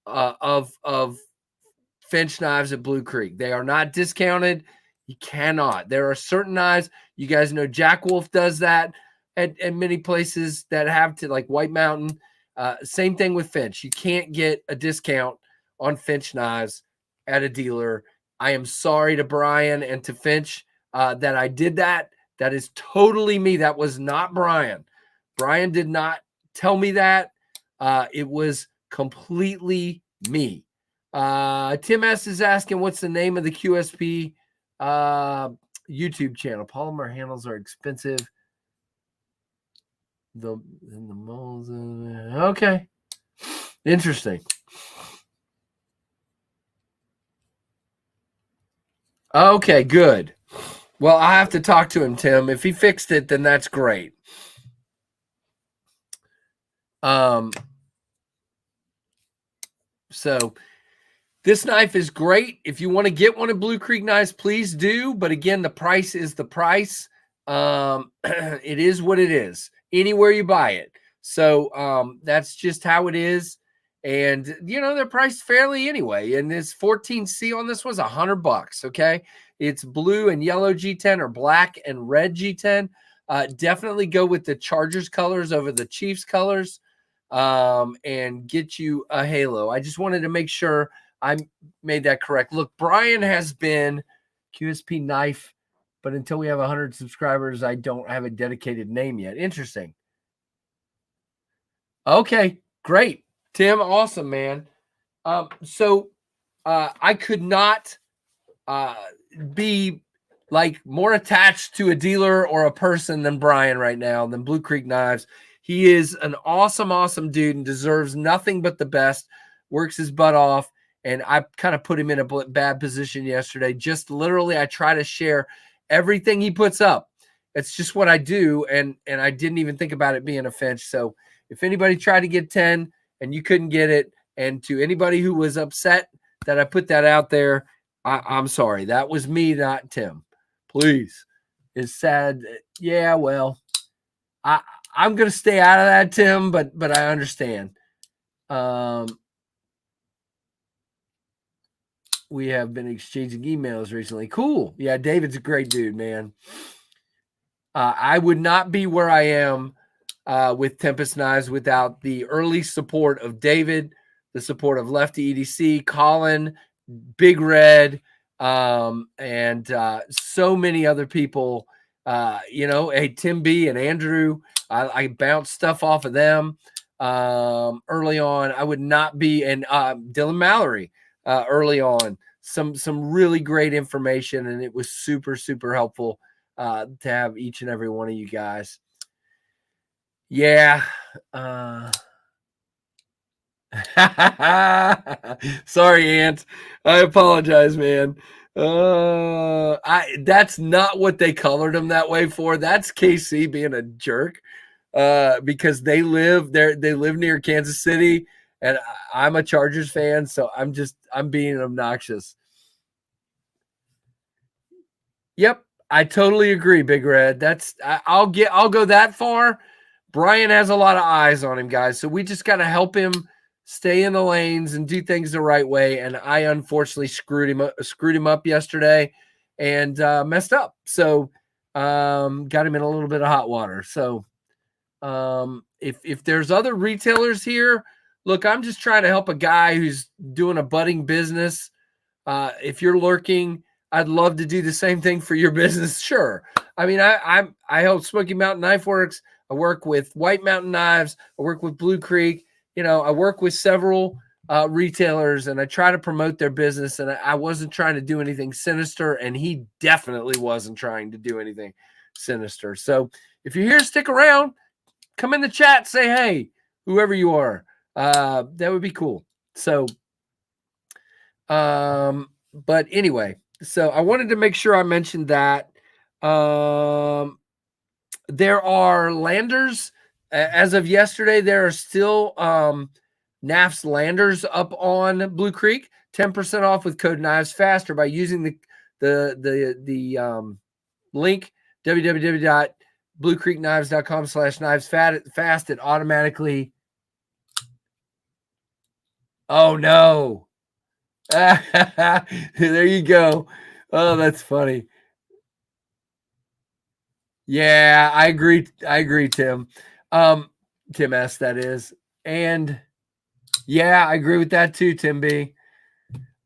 of Finch knives at Blue Creek. They are not discounted. You cannot. There are certain knives. You guys know Jack Wolf does that at many places that have to, like White Mountain. Same thing with Finch. You can't get a discount on Finch knives at a dealer. I am sorry to Brian and to Finch that I did that. That is totally me. That was not Brian. Brian did not tell me that. It was completely me. Tim S is asking, what's the name of the QSP YouTube channel? Polymer handles are expensive. The molds. Okay. Interesting. Okay, good. Well, I have to talk to him, Tim. If he fixed it, then that's great. So this knife is great. If you want to get one of Blue Creek knives, please do. But again, the price is the price. It is what it is. Anywhere you buy it. So that's just how it is. And they're priced fairly anyway. And this 14C on this was $100. Okay, it's blue and yellow G10 or black and red G10. Definitely go with the Chargers colors over the Chiefs colors, and get you a Halo. I just wanted to make sure I made that correct. Look, Brian has been QSP Knife, but until we have 100 subscribers, I don't have a dedicated name yet. Interesting. Okay, great. Tim, awesome, man. So I could not be like more attached to a dealer or a person than Brian right now, than Blue Creek Knives. He is an awesome, awesome dude and deserves nothing but the best, works his butt off. And I kind of put him in a bad position yesterday. Just literally, I try to share everything he puts up. It's just what I do. And I didn't even think about it being a Finch. So if anybody tried to get 10 and you couldn't get it, and to anybody who was upset that I put that out there, I'm sorry. That was me, not Tim. Please. It's sad. Yeah, well, I'm going to stay out of that, Tim, but I understand. We have been exchanging emails recently. Cool. Yeah, David's a great dude, man. I would not be where I am with Tempest Knives without the early support of David, the support of Lefty EDC, Colin, Big Red, and so many other people. Hey, Tim B and Andrew, I bounced stuff off of them early on. I would not be, and Dylan Mallory early on. Some really great information, and it was super, super helpful to have each and every one of you guys. Yeah. Sorry, Ant. I apologize, man. That's not what they colored him that way for. That's KC being a jerk. Because they live there, they live near Kansas City, and I'm a Chargers fan, so I'm being obnoxious. Yep, I totally agree, Big Red. I'll go that far. Brian has a lot of eyes on him, guys, so we just got to help him stay in the lanes and do things the right way. And I unfortunately screwed him up yesterday and messed up. So got him in a little bit of hot water. So if there's other retailers here, look, I'm just trying to help a guy who's doing a budding business. If you're lurking, I'd love to do the same thing for your business. Sure. I mean, I help Smoky Mountain Knife Works. I work with White Mountain Knives. I work with Blue Creek. I work with several retailers, and I try to promote their business. And I wasn't trying to do anything sinister, and he definitely wasn't trying to do anything sinister. So if you're here, stick around. Come in the chat, say hey, whoever you are. That would be cool. So, but anyway, so I wanted to make sure I mentioned that. There are landers. As of yesterday, there are still NAFS landers up on Blue Creek. 10% off with code KnivesFAST or by using the link www.bluecreekknives.com/knivesfast. It automatically. Oh no. There you go. Oh, that's funny. Yeah, I agree. Tim. Tim S, that is. And yeah, I agree with that too, Tim B.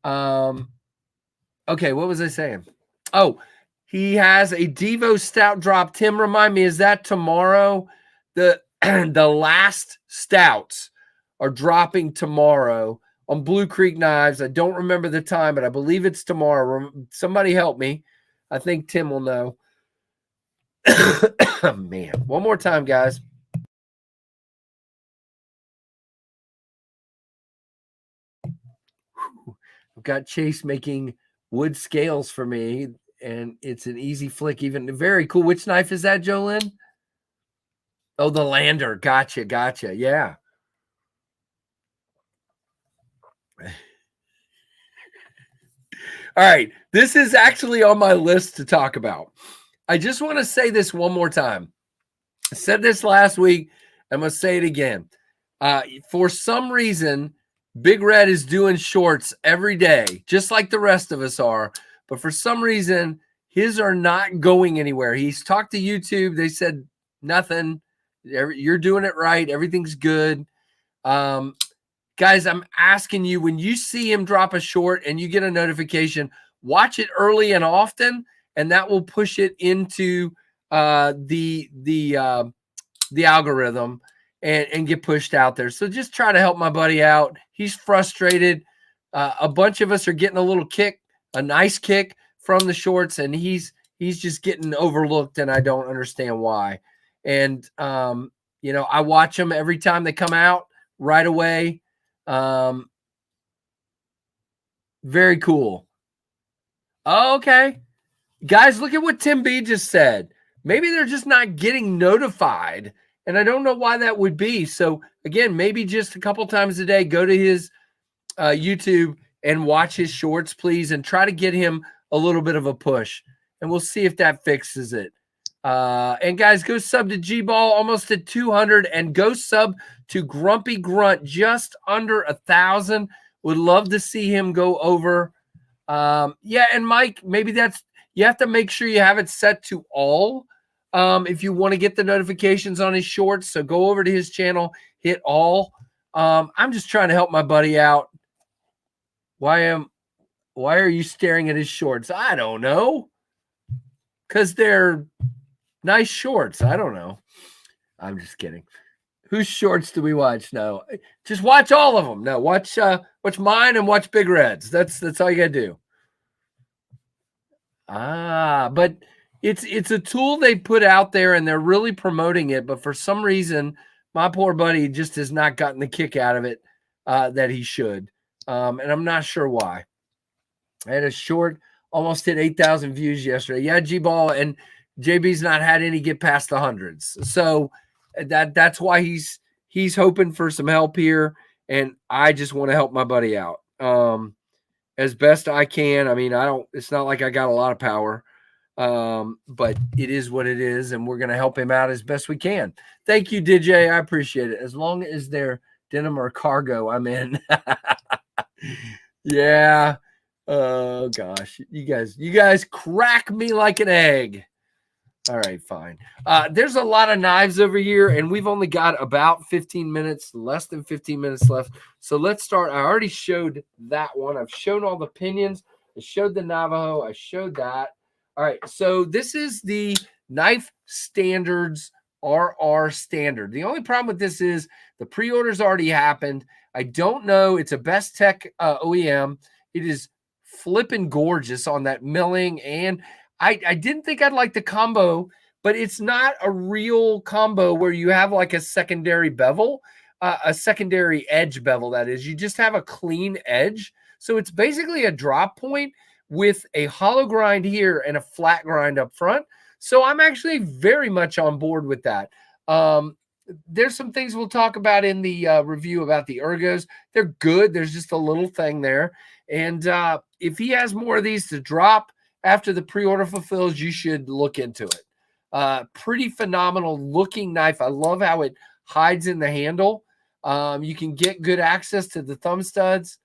Okay, what was I saying? Oh, he has a Devo stout drop. Tim, remind me, is that tomorrow? The last stouts are dropping tomorrow on Blue Creek Knives. I don't remember the time, but I believe it's tomorrow. Somebody help me. I think Tim will know. Man, one more time, guys. I've got Chase making wood scales for me, and it's an easy flick. Even very cool. Which knife is that, Jolynn? Oh, the Lander. Gotcha. Yeah. All right. This is actually on my list to talk about. I just want to say this one more time. I said this last week. I'm going to say it again. For some reason, Big Red is doing shorts every day, just like the rest of us are. But for some reason, his are not going anywhere. He's talked to YouTube. They said nothing. You're doing it right. Everything's good. Guys, I'm asking you, when you see him drop a short and you get a notification, watch it early and often, and that will push it into the algorithm and get pushed out there. So just try to help my buddy out. He's frustrated. A bunch of us are getting a little kick, a nice kick from the shorts, and he's just getting overlooked, and I don't understand why. And I watch them every time they come out right away. Very cool. Oh, okay. Guys, look at what Tim B just said. Maybe they're just not getting notified, and I don't know why that would be. So again, maybe just a couple times a day, go to his YouTube and watch his shorts, please, and try to get him a little bit of a push, and we'll see if that fixes it. And guys, go sub to G-Ball, almost at 200, and go sub to Grumpy Grunt, just under 1,000. Would love to see him go over Yeah, and Mike, maybe you have to make sure you have it set to all if you want to get the notifications on his shorts. So go over to his channel, hit all. I'm just trying to help my buddy out. Why are you staring at his shorts? I don't know. Because they're nice shorts. I don't know. I'm just kidding. Whose shorts do we watch? No, just watch all of them. No, watch mine and watch Big Red's. That's all you gotta do. But it's a tool they put out there and they're really promoting it. But for some reason, my poor buddy just has not gotten the kick out of it that he should. And I'm not sure why. I had a short, almost hit 8,000 views yesterday. Yeah, G-Ball, and JB's not had any get past the hundreds. So that's why he's hoping for some help here. And I just want to help my buddy out as best I can. I mean, it's not like I got a lot of power, but it is what it is. And we're going to help him out as best we can. Thank you, DJ. I appreciate it. As long as they're denim or cargo, I'm in. Yeah. Oh gosh, you guys crack me like an egg. All right, fine. There's a lot of knives over here, and we've only got about 15 minutes, less than 15 minutes left. So let's start. I already showed that one. I've shown all the pinions. I showed the Navajo. I showed that. All right, so this is the Knife Standards RR Standard. The only problem with this is the pre-orders already happened. I don't know. It's a Best Tech OEM. It is flipping gorgeous on that milling, and I didn't think I'd like the combo, but it's not a real combo where you have like a secondary bevel, a secondary edge bevel, that is. You just have a clean edge. So it's basically a drop point with a hollow grind here and a flat grind up front. So I'm actually very much on board with that. There's some things we'll talk about in the review about the ergos. They're good. There's just a little thing there. And if he has more of these to drop after the pre-order fulfills, you should look into it. Pretty phenomenal looking knife. I love how it hides in the handle. You can get good access to the thumb studs.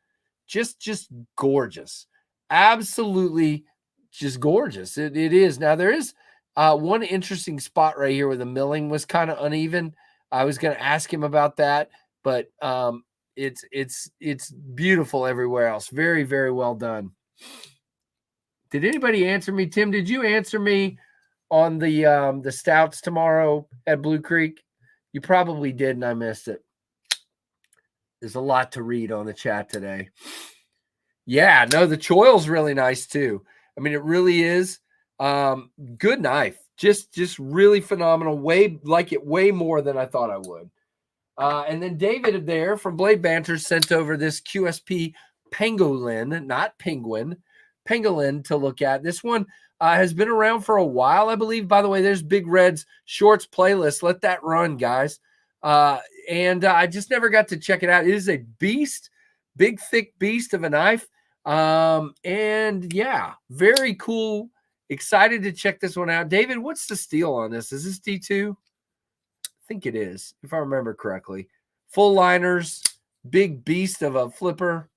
Just gorgeous. Absolutely just gorgeous. It is. Now, there is one interesting spot right here where the milling was kind of uneven. I was going to ask him about that, but it's beautiful everywhere else. Very, very well done. Did anybody answer me? Tim, did you answer me on the stouts tomorrow at Blue Creek? You probably did, and I missed it. There's a lot to read on the chat today. Yeah, no, the choil's really nice too. I mean, it really is. Good knife. Just really phenomenal. Way more than I thought I would. And then David there from Blade Banter sent over this QSP pangolin, not penguin, pangolin to look at. This one has been around for a while, I believe. By the way, there's Big Red's shorts playlist. Let that run, guys. And I just never got to check it out. It is a beast, big, thick beast of a knife. And yeah, very cool. Excited to check this one out. David, what's the steel on this? Is this D2? I think it is, if I remember correctly. Full liners, big beast of a flipper.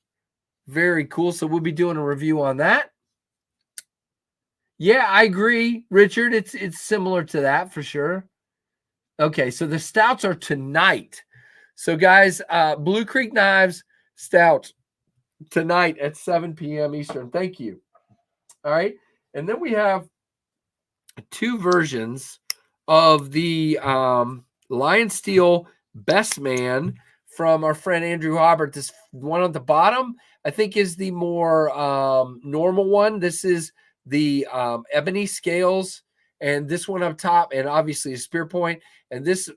Very cool. So we'll be doing a review on that. Yeah, I agree, Richard. It's similar to that for sure. Okay, so the stouts are tonight. So guys, Blue Creek Knives stouts tonight at 7 p.m. Eastern. Thank you. All right. And then we have two versions of the Lion Steel Best Man from our friend Andrew Hobbert. This one on the bottom, I think, is the more normal one. This is the ebony scales, and this one up top, and obviously a spear point. And this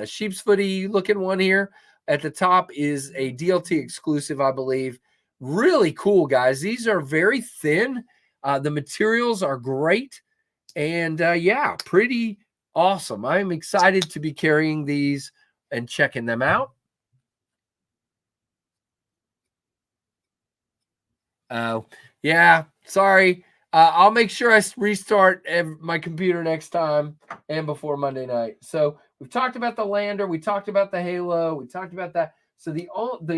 sheep's footy looking one here at the top is a DLT exclusive, I believe. Really cool, guys. These are very thin. The materials are great. And yeah, pretty awesome. I'm excited to be carrying these and checking them out. Yeah, sorry. I'll make sure I restart my computer next time and before Monday night. So we've talked about the Lander. We talked about the Halo. We talked about that. So the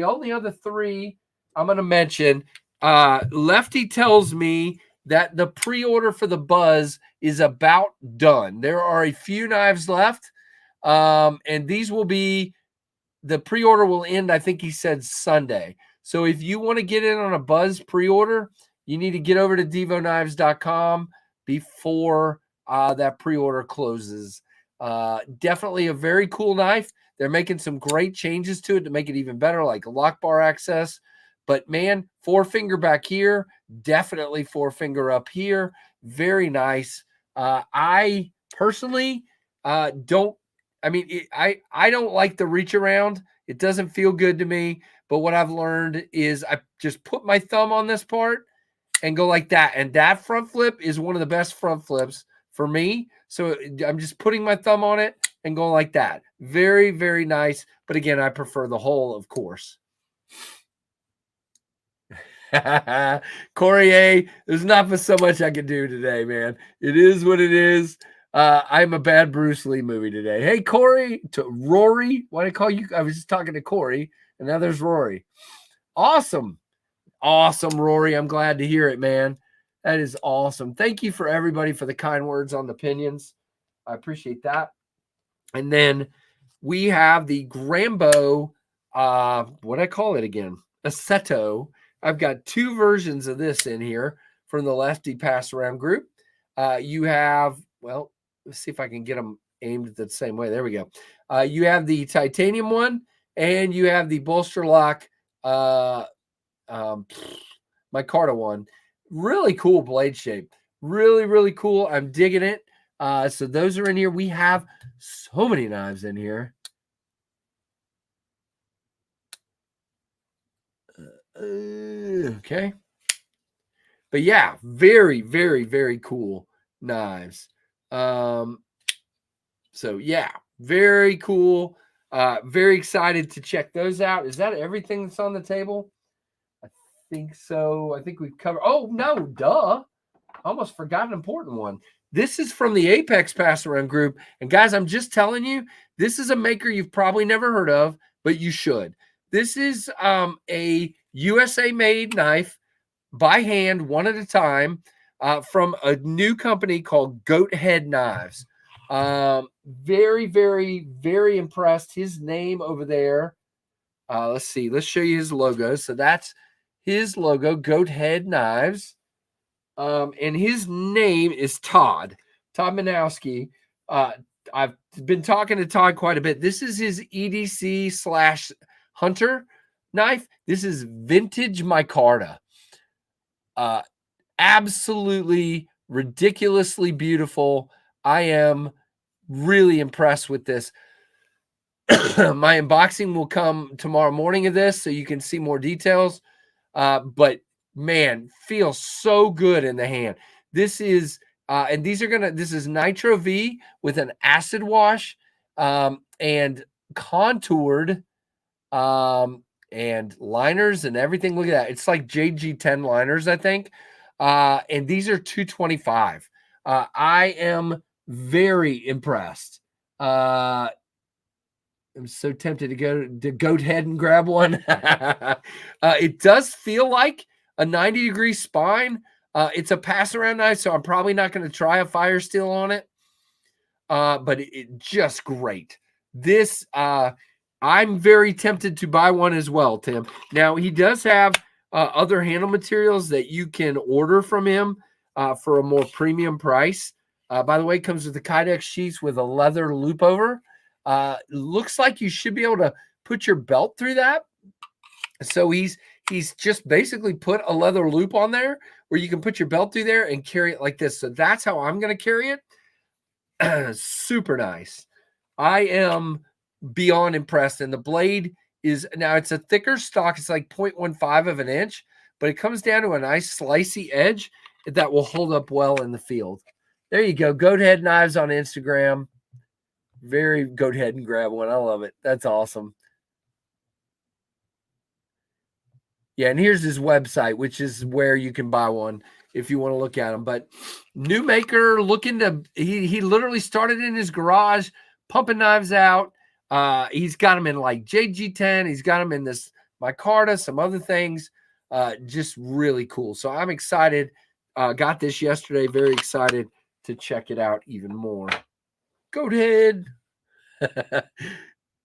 only other three I'm going to mention, Lefty tells me that the pre-order for the Buzz is about done. There are a few knives left, and these will be, the pre-order will end, I think he said Sunday. So if you want to get in on a Buzz pre-order, you need to get over to devoknives.com before that pre-order closes. Definitely a very cool knife. They're making some great changes to it to make it even better, like lock bar access. But man, 4-finger back here, definitely 4-finger up here. Very nice. I personally don't, I mean, I don't like the reach around. It doesn't feel good to me. But what I've learned is I just put my thumb on this part and go like that. And that front flip is one of the best front flips for me. So I'm just putting my thumb on it and going like that. Very, very nice. But again, I prefer the whole, of course. Corey, there's not so much I can do today, man. It is what it is. I'm a bad Bruce Lee movie today. Hey, Corey, to Rory. Why did I call you? I was just talking to Corey, and now there's Rory. Awesome. Awesome, Rory. I'm glad to hear it, man. That is awesome. Thank you for everybody for the kind words on the Pinions. I appreciate that. And then we have the Grambo, what do I call it again? Aceto. I've got 2 versions of this in here from the Lefty Pass Around group. You have, well, let's see if I can get them aimed the same way. There we go. You have the titanium one, and you have the bolster lock micarta one. Really cool blade shape. Really, really cool. I'm digging it. So those are in here. We have so many knives in here. Okay. But yeah, very, very, very cool knives. So yeah, very cool. Very excited to check those out. Is that everything that's on the table? I think so. I think we've covered. Oh, no, duh. I almost forgot an important one. This is from the Apex Pass Around group. And guys, I'm just telling you, this is a maker you've probably never heard of, but you should. This is a USA-made knife by hand, one at a time, from a new company called Goat Head Knives. Very, very, very impressed. His name over there. Let's see. Let's show you his logo. So that's his logo, Goat Head Knives. And his name is Todd Minowski. I've been talking to Todd quite a bit. This is his EDC/Hunter knife. This is vintage micarta. Absolutely ridiculously beautiful. I am really impressed with this. My unboxing will come tomorrow morning of this, so you can see more details. But man, feels so good in the hand. This is, and these are this is Nitro V with an acid wash, and contoured, and liners and everything. Look at that. It's like JG10 liners, I think. And these are $225. I am very impressed. I'm so tempted to go to Goat Head and grab one. It does feel like a 90-degree spine. It's a pass around knife, so I'm probably not going to try a fire steel on it. But it just great. This, I'm very tempted to buy one as well, Tim. Now, he does have other handle materials that you can order from him for a more premium price. By the way, it comes with the Kydex sheaths with a leather loop over. Looks like you should be able to put your belt through that. So he's just basically put a leather loop on there where you can put your belt through there and carry it like this. So that's how I'm going to carry it. Super nice. I am beyond impressed. And the blade is, now it's a thicker stock. It's like 0.15 of an inch, but it comes down to a nice slicey edge that will hold up well in the field. There you go. Goat Head Knives on Instagram. Very Goat Head and grab one. I love it. That's awesome. Yeah, and here's his website, which is where you can buy one if you want to look at them. But new maker, looking to, he literally started in his garage, pumping knives out. He's got them in like JG10. He's got them in this micarta, some other things. Just really cool. So I'm excited. Got this yesterday. Very excited to check it out even more. Goat head.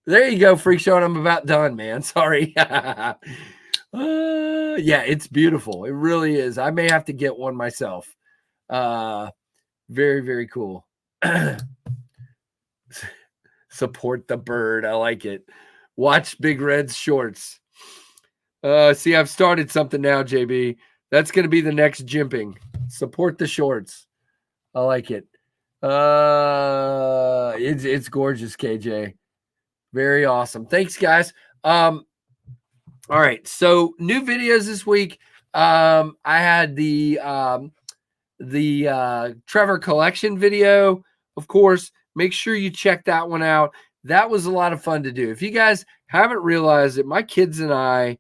There you go, Freak Show, and I'm about done, man. Sorry. Yeah, it's beautiful. It really is. I may have to get one myself. Very, very cool. Support the bird. I like it. Watch Big Red's shorts. See, I've started something now, JB. That's going to be the next jimping. Support the shorts. I like it. It's gorgeous, KJ. Very awesome. Thanks, guys. All right. So new videos this week. I had the Trevor collection video, of course. Make sure you check that one out. That was a lot of fun to do. If you guys haven't realized it, my kids and I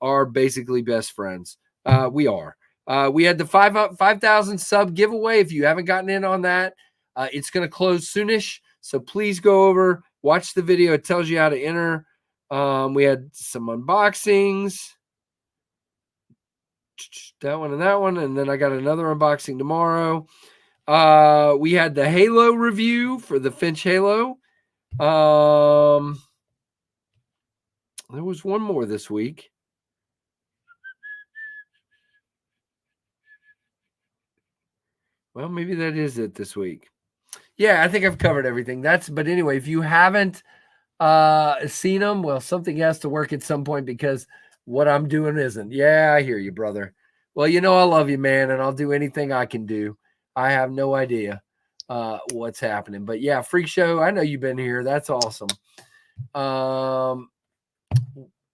are basically best friends. We are. We had the 5,000 sub giveaway. If you haven't gotten in on that, it's going to close soonish. So please go over, watch the video. It tells you how to enter. We had some unboxings. That one and that one. And then I got another unboxing tomorrow. We had the Halo review for the Finch Halo. There was one more this week. Well, maybe that is it this week. Yeah, I think I've covered everything. But anyway, if you haven't seen them, well, something has to work at some point because what I'm doing isn't. Yeah, I hear you, brother. Well, you know I love you, man, and I'll do anything I can do. I have no idea what's happening. But yeah, Freak Show, I know you've been here. That's awesome. All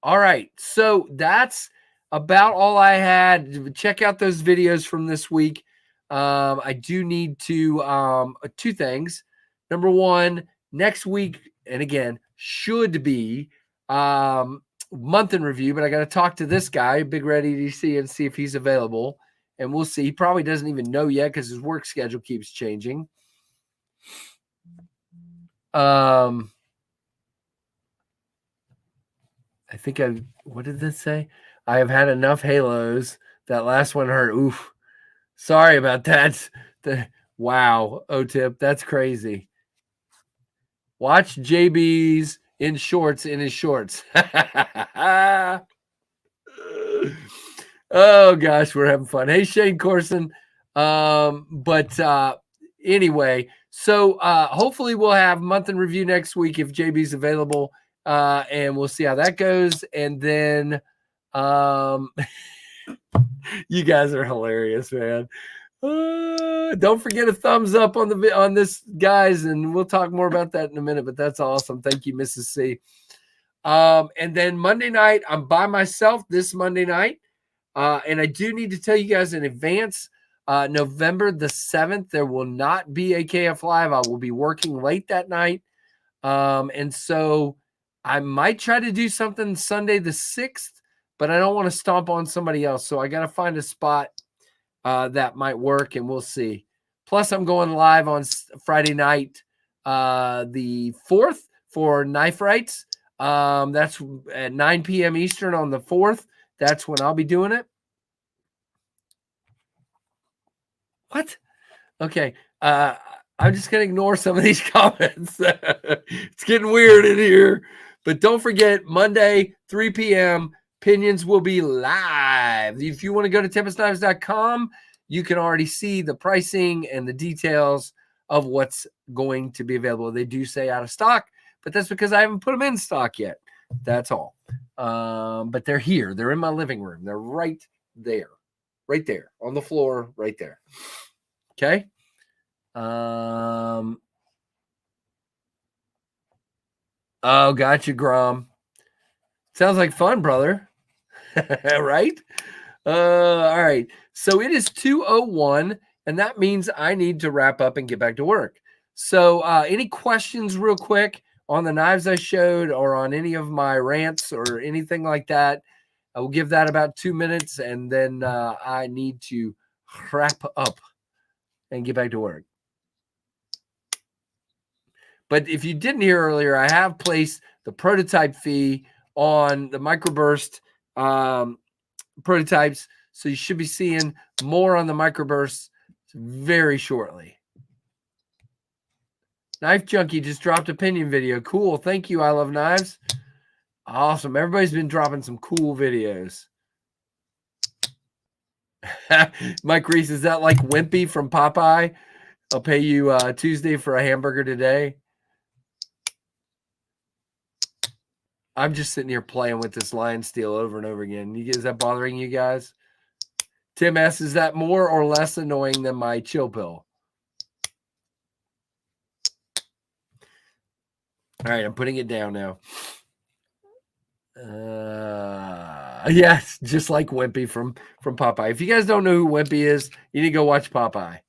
right. So that's about all I had. Check out those videos from this week. I do need to two things. Number one, next week, and again, should be month in review, but I got to talk to this guy, Big Red EDC, and see if he's available. And we'll see. He probably doesn't even know yet because his work schedule keeps changing. I think what did this say? I have had enough Halos. That last one hurt. Oof. Sorry about that. Wow. O-Tip. That's crazy. Watch JB's in shorts in his shorts. Oh gosh, we're having fun. Hey, Shane Corson. Anyway, so hopefully we'll have month in review next week if JB's available. And we'll see how that goes. And then you guys are hilarious, man. Don't forget a thumbs up on this, guys, and we'll talk more about that in a minute. But that's awesome. Thank you, Mrs. C. And then Monday night, I'm by myself this Monday night, and I do need to tell you guys in advance. November the 7th, there will not be a KF Live. I will be working late that night, and so I might try to do something Sunday the 6th, but I don't want to stomp on somebody else. So I got to find a spot that might work, and we'll see. Plus, I'm going live on Friday night, the 4th for Knife Rights. That's at 9 p.m. Eastern on the 4th. That's when I'll be doing it. What? Okay. I'm just going to ignore some of these comments. It's getting weird in here. But don't forget, Monday, 3 p.m., Pinions will be live. If you want to go to TempestKnives.com, you can already see the pricing and the details of what's going to be available. They do say out of stock, but that's because I haven't put them in stock yet. That's all. But they're here. They're in my living room. They're right there on the floor, right there. Okay. Oh, gotcha, Grom. Sounds like fun, brother. Right? All right. So it is 2:01, and that means I need to wrap up and get back to work. So any questions real quick on the knives I showed or on any of my rants or anything like that? I will give that about 2 minutes, and then I need to wrap up and get back to work. But if you didn't hear earlier, I have placed the prototype fee on the microburst prototypes. So you should be seeing more on the microbursts very shortly. Knife Junkie just dropped a Pinion video. Cool. Thank you. I love knives. Awesome. Everybody's been dropping some cool videos. Mike Reese, is that like Wimpy from Popeye? I'll pay you Tuesday for a hamburger today. I'm just sitting here playing with this lion steel over and over again. Is that bothering you guys? Tim S., is that more or less annoying than my chill pill? All right, I'm putting it down now. Yes, just like Wimpy from Popeye. If you guys don't know who Wimpy is, you need to go watch Popeye.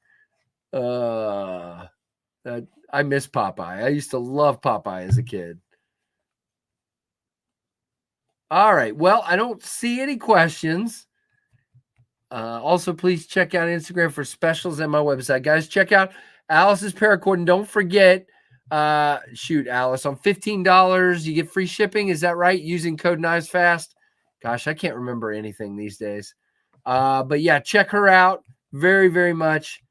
I miss Popeye. I used to love Popeye as a kid. All right. Well, I don't see any questions. Also, please check out Instagram for specials and my website. Guys, check out Alice's paracord. And don't forget, shoot, Alice, on $15, you get free shipping. Is that right? Using code KnivesFAST. Gosh, I can't remember anything these days. But yeah, check her out very, very much.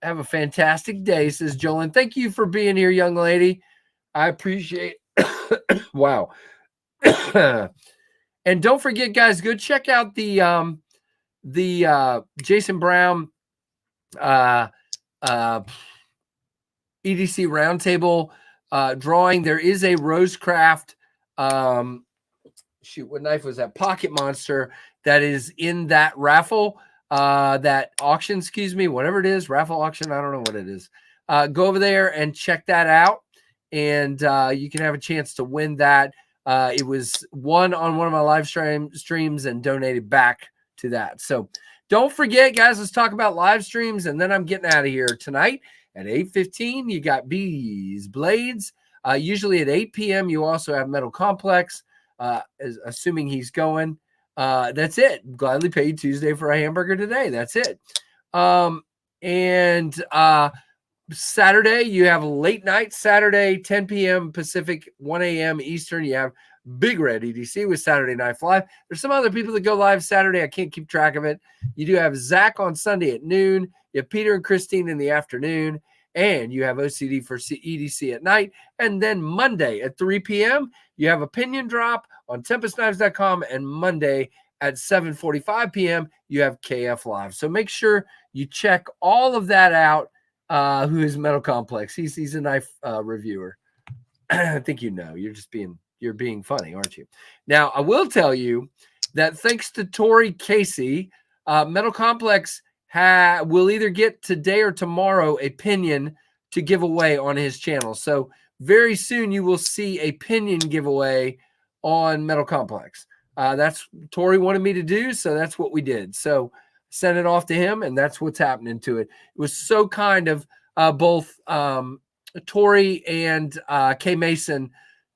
Have a fantastic day, says Jolyn. Thank you for being here, young lady. I appreciate it. Wow. And don't forget, guys, go check out the Jason Brown EDC roundtable drawing. There is a Rosecraft shoot, what knife was that? Pocket Monster that is in that raffle, that auction, excuse me, whatever it is, raffle auction. I don't know what it is. Go over there and check that out, and you can have a chance to win that. It was won on one of my live streams and donated back to that. So don't forget, guys, let's talk about live streams, and then I'm getting out of here tonight at 8:15. You got Bees Blades. Usually at 8 p.m. you also have Metal Complex, assuming he's going. That's it. Gladly paid Tuesday for a hamburger today. That's it. Saturday, you have a late night Saturday, 10 p.m. Pacific, 1 a.m. Eastern. You have Big Red EDC with Saturday Night Live. There's some other people that go live Saturday. I can't keep track of it. You do have Zach on Sunday at noon. You have Peter and Christine in the afternoon. And you have OCD for EDC at night. And then Monday at 3 p.m., you have a Pinion drop on TempestKnives.com. And Monday at 7:45 p.m., you have KF Live. So make sure you check all of that out. Who is Metal Complex? He's a knife reviewer. I think you know. You're being funny, aren't you? Now, I will tell you that thanks to Tori Casey, Metal Complex will either get today or tomorrow a Pinion to give away on his channel. So very soon you will see a Pinion giveaway on Metal Complex. That's Tori wanted me to do, so that's what we did. So sent it off to him, and that's what's happening to it. It was so kind of both Tori and K Mason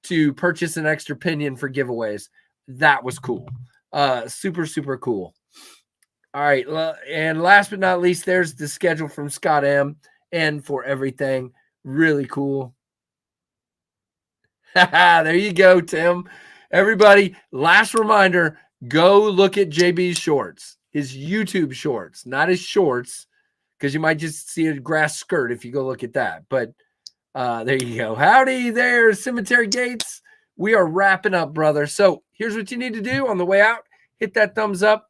to purchase an extra Pinion for giveaways. That was cool. Super, super cool. All right. And last but not least, there's the schedule from Scott M. and for everything. Really cool. There you go, Tim. Everybody, last reminder, go look at JB's shorts, his YouTube shorts, not his shorts, because you might just see a grass skirt if you go look at that. But there you go. Howdy there, Cemetery Gates. We are wrapping up, brother. So here's what you need to do on the way out. Hit that thumbs up.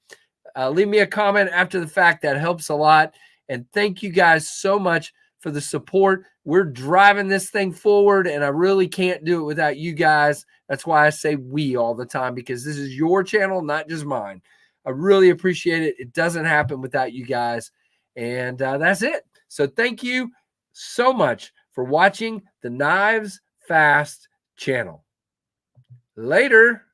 Leave me a comment after the fact. That helps a lot. And thank you guys so much for the support. We're driving this thing forward, and I really can't do it without you guys. That's why I say we all the time, because this is your channel, not just mine. I really appreciate it. It doesn't happen without you guys. And that's it. So thank you so much for watching the Knives Fast channel. Later.